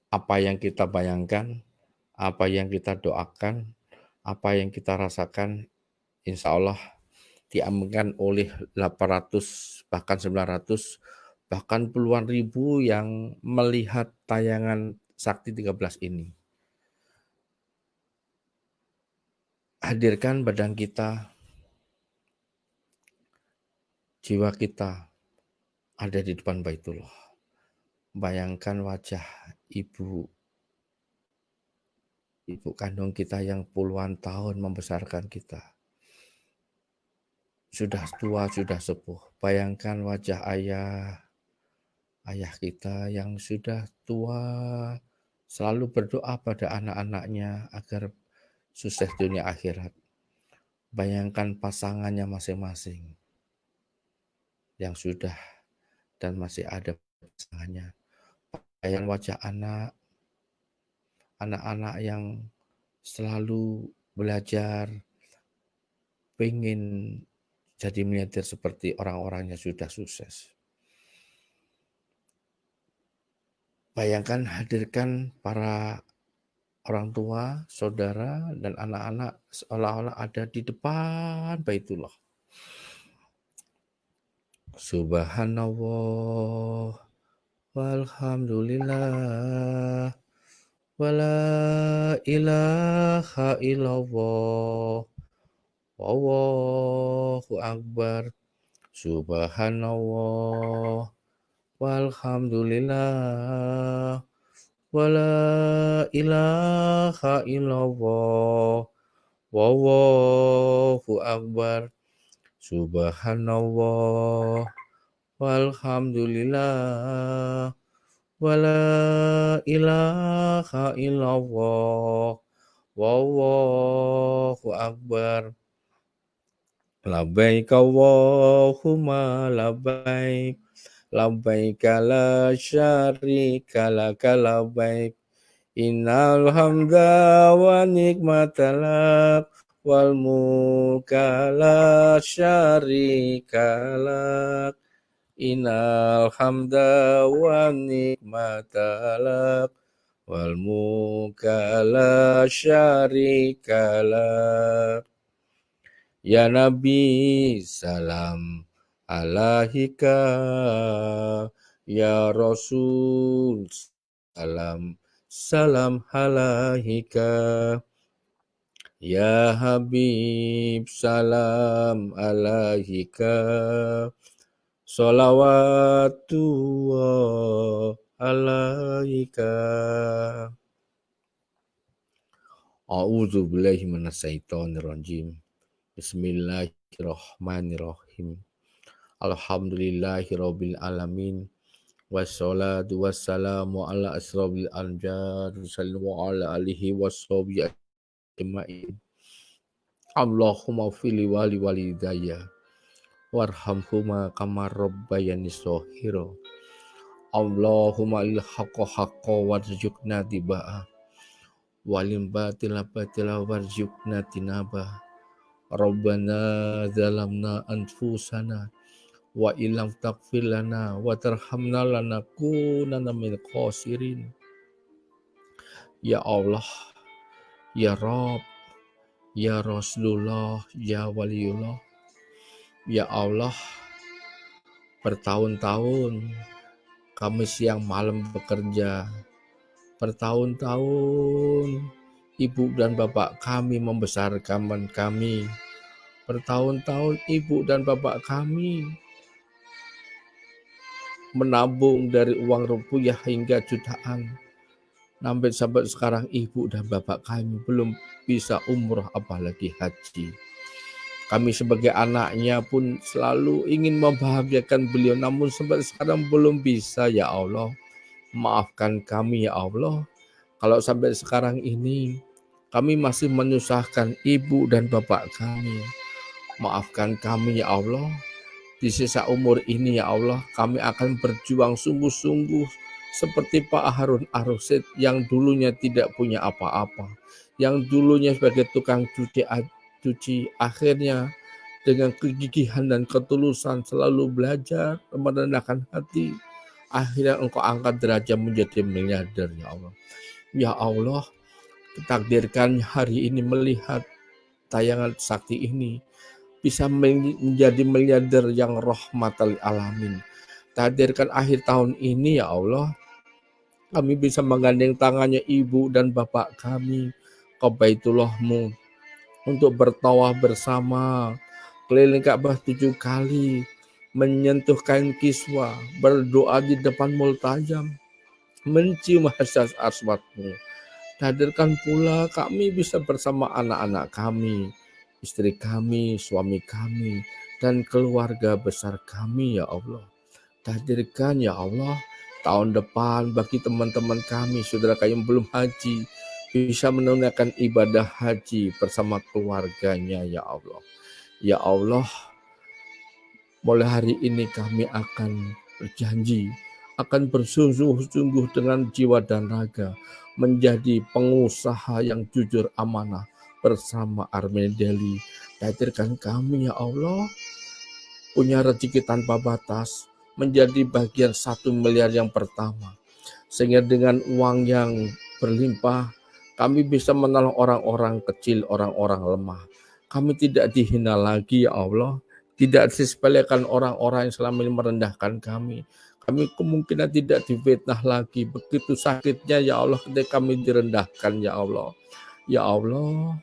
Apa yang kita bayangkan, apa yang kita doakan, apa yang kita rasakan, insya Allah diaminkan oleh 800, bahkan 900, bahkan puluhan ribu yang melihat tayangan Sakti 13 ini. Hadirkan badan kita, jiwa kita ada di depan Baitullah. Bayangkan wajah ibu kandung kita yang puluhan tahun membesarkan kita. Sudah tua, sudah sepuh. Bayangkan wajah ayah kita yang sudah tua, selalu berdoa pada anak-anaknya agar sukses dunia akhirat. Bayangkan pasangannya masing-masing yang sudah dan masih ada pasangannya. Bayangkan wajah anak-anak yang selalu belajar, pengen jadi miliarder seperti orang-orang yang sudah sukses. Bayangkan hadirkan para orang tua, saudara, dan anak-anak seolah-olah ada di depan Baitullah. Subhanallah, walhamdulillah, wala ilaha illallah, wallahu akbar. Subhanallah, walhamdulillah, wala ilaha illallah, wallahu akbar. Subhanallah, walhamdulillah, wala ilaha illallah, wallahu akbar. Labbaik Allahumma labbaik, labbaik la syarika laka labbaik, innal hamda wa nikmata lak, wal mulka la syarika lak, innal hamda wa nikmata lak, wal mulka la syarika lak. Ya Nabi salam alaika, ya Rasul salam alaika, Ya Habib salam alaika, salawatullah alaika. A'udzu billahi minasyaitonir rajim. Bismillahirrahmanirrahim. Alhamdulillahirabbil alamin. Wassalatu wassalamu ala asrofil anbiya sallallahu ala alihi washabihi ajmain. Allahumma fili wali walidayya warhamhuma kama rabbayani shaghira. Allahumma il haqqa haqqa warzuqna tibaa walim batila batila warzuqna tinaba. Rabbana zalamna anfusana wa illam taghfir lana wa tarhamna lanakunanna minal khasirin. Ya Allah, ya Rabb, ya Rasulullah, ya Waliullah, ya Allah, bertahun-tahun kami siang malam bekerja, bertahun-tahun ibu dan bapak kami membesarkan kami, bertahun-tahun ibu dan bapak kami menabung dari uang rupiah hingga jutaan. Sampai sekarang ibu dan bapak kami belum bisa umroh apalagi haji. Kami sebagai anaknya pun selalu ingin membahagiakan beliau, namun sampai sekarang belum bisa. Ya Allah, maafkan kami ya Allah. Kalau sampai sekarang ini kami masih menyusahkan ibu dan bapak kami, maafkan kami ya Allah. Di sisa umur ini ya Allah, kami akan berjuang sungguh-sungguh seperti Pak Harun Ar-Rasyid yang dulunya tidak punya apa-apa, yang dulunya sebagai tukang cuci, akhirnya dengan kegigihan dan ketulusan selalu belajar merendahkan hati, akhirnya Engkau angkat derajat menjadi miliarder ya Allah. Ya Allah, takdirkan hari ini melihat tayangan sakti ini bisa menjadi miliarder yang rahmatal alamin. Takdirkan akhir tahun ini ya Allah, kami bisa menggandeng tangannya ibu dan bapak kami ke Baitullah-Mu untuk bertawaf bersama, keliling Ka'bah 7 kali, menyentuh kain kiswa, berdoa di depan multajam, mencium hajar aswad-Mu. Takdirkan pula kami bisa bersama anak-anak kami, istri kami, suami kami, dan keluarga besar kami ya Allah. Takdirkan ya Allah, tahun depan bagi teman-teman kami, saudara kami yang belum haji, bisa menunaikan ibadah haji bersama keluarganya ya Allah. Ya Allah, mulai hari ini kami akan berjanji, akan bersungguh-sungguh dengan jiwa dan raga, menjadi pengusaha yang jujur amanah bersama Army Daily. Takdirkan kami ya Allah, punya rezeki tanpa batas, menjadi bagian 1 miliar yang pertama. Sehingga dengan uang yang berlimpah, kami bisa menolong orang-orang kecil, orang-orang lemah. Kami tidak dihina lagi ya Allah, tidak disepelekan orang-orang yang selama ini merendahkan kami. Kami kemungkinan tidak difitnah lagi. Begitu sakitnya ya Allah ketika kami direndahkan ya Allah. Ya Allah,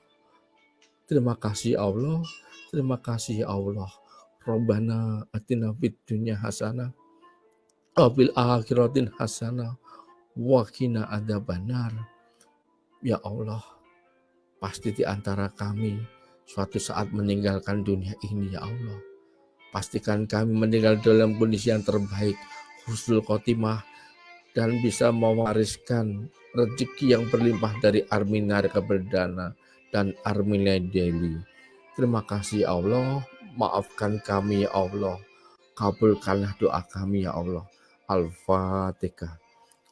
terima kasih Allah, terima kasih ya Allah. Rabbana atina fid dunya hasanah wa fil akhiratin hasanah wa qina adzabannar. Ya Allah, pasti di antara kami suatu saat meninggalkan dunia ini ya Allah. Pastikan kami meninggal dalam kondisi yang terbaik, husnul khotimah, dan bisa mewariskan rezeki yang berlimpah dari Armina Perdana dan Armina Daily. Terima kasih Allah, maafkan kami ya Allah, kabulkanlah doa kami ya Allah. Al-Fatihah.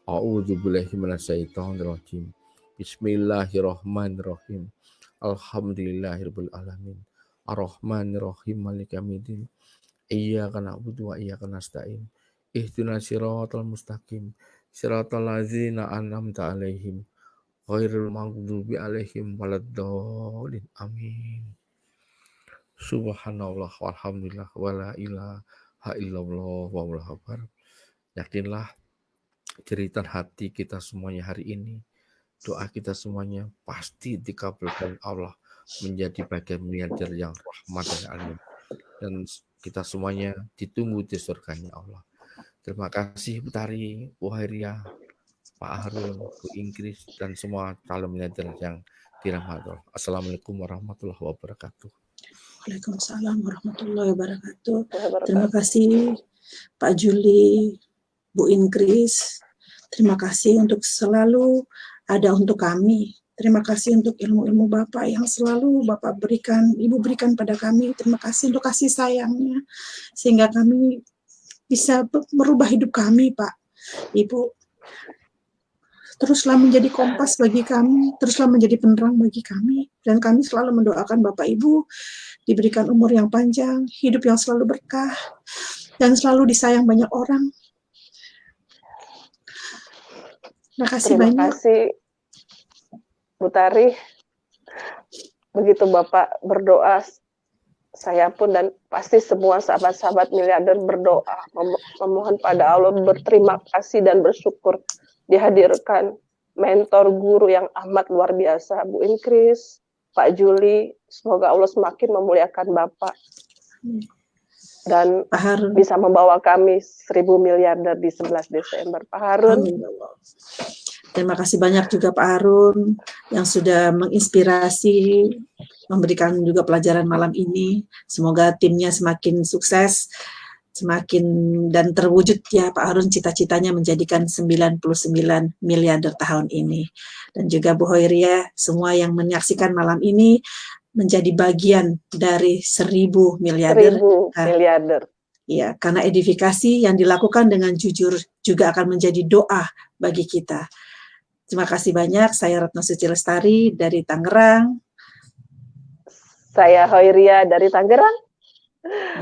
A'udzubillahi minasyaitonir rajim. Bismillahirrahmanirrahim. Alhamdulillahirabbil alamin. Ar-Rahmanir-Rahim Maliki yaumiddin. Iyyaka na'budu wa iyyaka nasta'in. Ihdinas siratal mustaqim. Siratal ladzina an'amta 'alaihim ghairil maghdubi 'alaihim waladdallin. Amin. Subhanallah walhamdulillah wala ilaha illallah wallahu akbar. Yakinlah jeritan hati kita semuanya hari ini, doa kita semuanya pasti dikabulkan Allah. menjadi bagian miliarder yang rahmat dan alim. Dan kita semuanya ditunggu di surganya Allah. Terima kasih Bu Tari, Bu Hairia, Pak Harun, Bu Ingkris, dan semua calon miliarder yang dirahmati Allah. Assalamualaikum warahmatullahi wabarakatuh.
Waalaikumsalam warahmatullahi wabarakatuh. Terima kasih Pak Juli, Bu Ingkris. Terima kasih untuk selalu ada untuk kami. Terima kasih untuk ilmu-ilmu Bapak yang selalu Bapak berikan, Ibu berikan pada kami. Terima kasih untuk kasih sayangnya, sehingga kami bisa merubah hidup kami, Pak. Ibu, teruslah menjadi kompas bagi kami, teruslah menjadi penerang bagi kami. Dan kami selalu mendoakan Bapak Ibu diberikan umur yang panjang, hidup yang selalu berkah, dan selalu disayang banyak orang. Terima kasih banyak.
Terima kasih Bu Tari. Begitu Bapak berdoa, saya pun dan pasti semua sahabat-sahabat miliarder berdoa, memohon pada Allah, berterima kasih dan bersyukur dihadirkan mentor guru yang amat luar biasa, Bu Ingkris, Pak Juli. Semoga Allah semakin memuliakan Bapak dan bisa membawa kami 1000 miliarder di 11 Desember. Pak Harun.
Amin. Terima kasih banyak juga Pak Harun yang sudah menginspirasi, memberikan juga pelajaran malam ini. Semoga timnya semakin sukses, semakin dan terwujud ya Pak Harun cita-citanya menjadikan 99 miliarder tahun ini. Dan juga Bu Hoiria, semua yang menyaksikan malam ini menjadi bagian dari 1000 miliarder.
1000 miliarder.
Ya, karena edifikasi yang dilakukan dengan jujur juga akan menjadi doa bagi kita. Terima kasih banyak. Saya Retno Suci Lestari dari Tangerang.
Saya Hoiria dari Tangerang.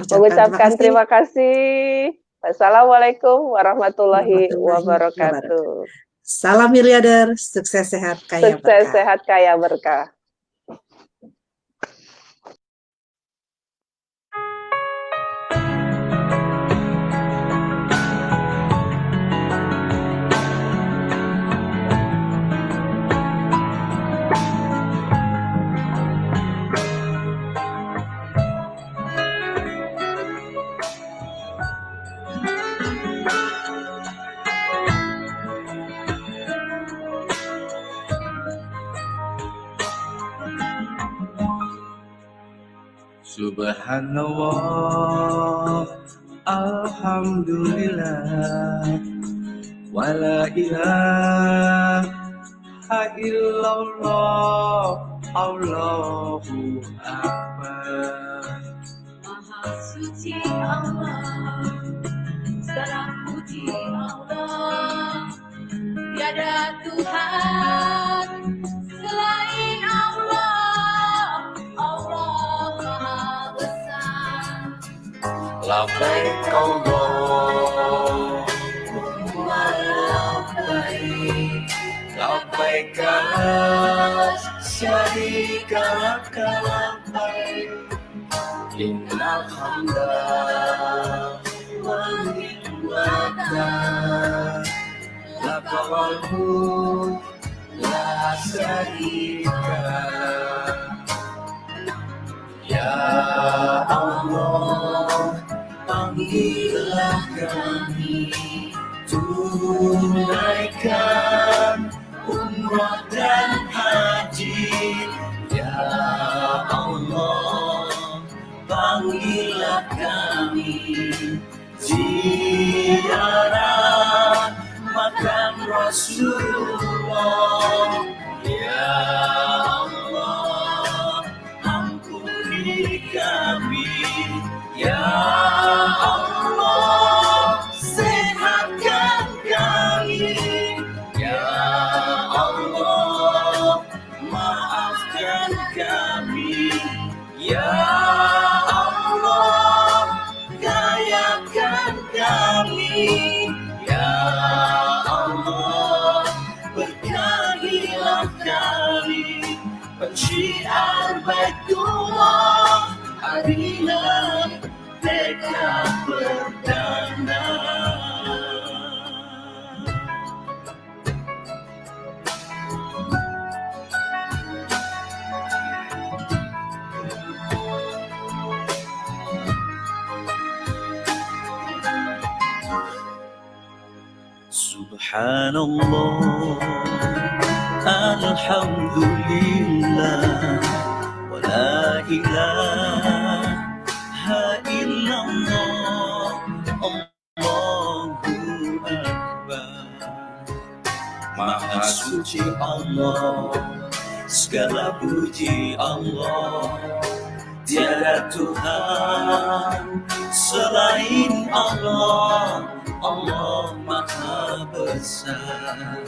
Mengucapkan terima kasih. Wassalamualaikum warahmatullahi wabarakatuh.
Salam miliarder, sukses sehat kaya berkah.
Sukses sehat kaya berkah.
Subhanallah, alhamdulillah, wala ilaha illallah, Allahu Akbar.
Maha suci Allah, segala puji Allah, tiada Tuhan selain Allah, Allah Maha Besar.
Labbaik Allahumma labbaik, labbaik la syarika laka labbaik, innal hamda wan ni'mata laka wal mulk la syarika lak. Ya Allah, panggillah kami, tunaikan umrah dan haji. Ya Allah, panggillah kami, ziarah makam Rasulullah. Ya Allah, ampuni kami. Ya Allah, sehatkan kami. Ya Allah, maafkan kami. Ya Allah, kayakan kami. Ya Allah, berkahilah kami. Penyiar Baitullah, harilah tekad perdana. Subhanallah, alhamdulillah, wa la ilaha illallah, Allahu Akbar. Maha suci Allah, segala puji Allah, tiada Tuhan selain Allah, Allah Maha Besar.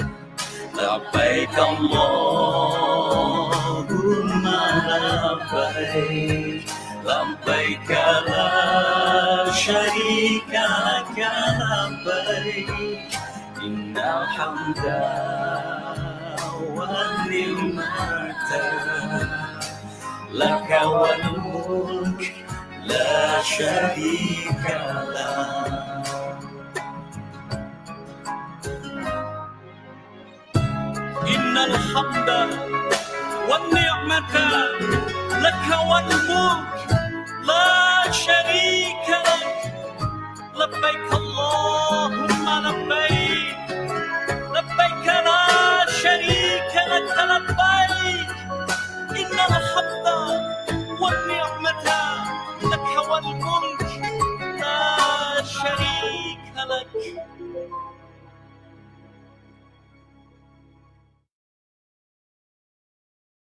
Labbaik Allahumma labbaik, labbaik la syarika laka labbaik, innal hamda wan ni'mata laka wal mulk la syarika lak. Innal hamda wan ni'mata laka wal mulk la syarika lak. Labbaik Allahumma labbaik, labbaik la syarika laka labbaik, innal hamda wan ni'mata laka wal mulk la syarika lak.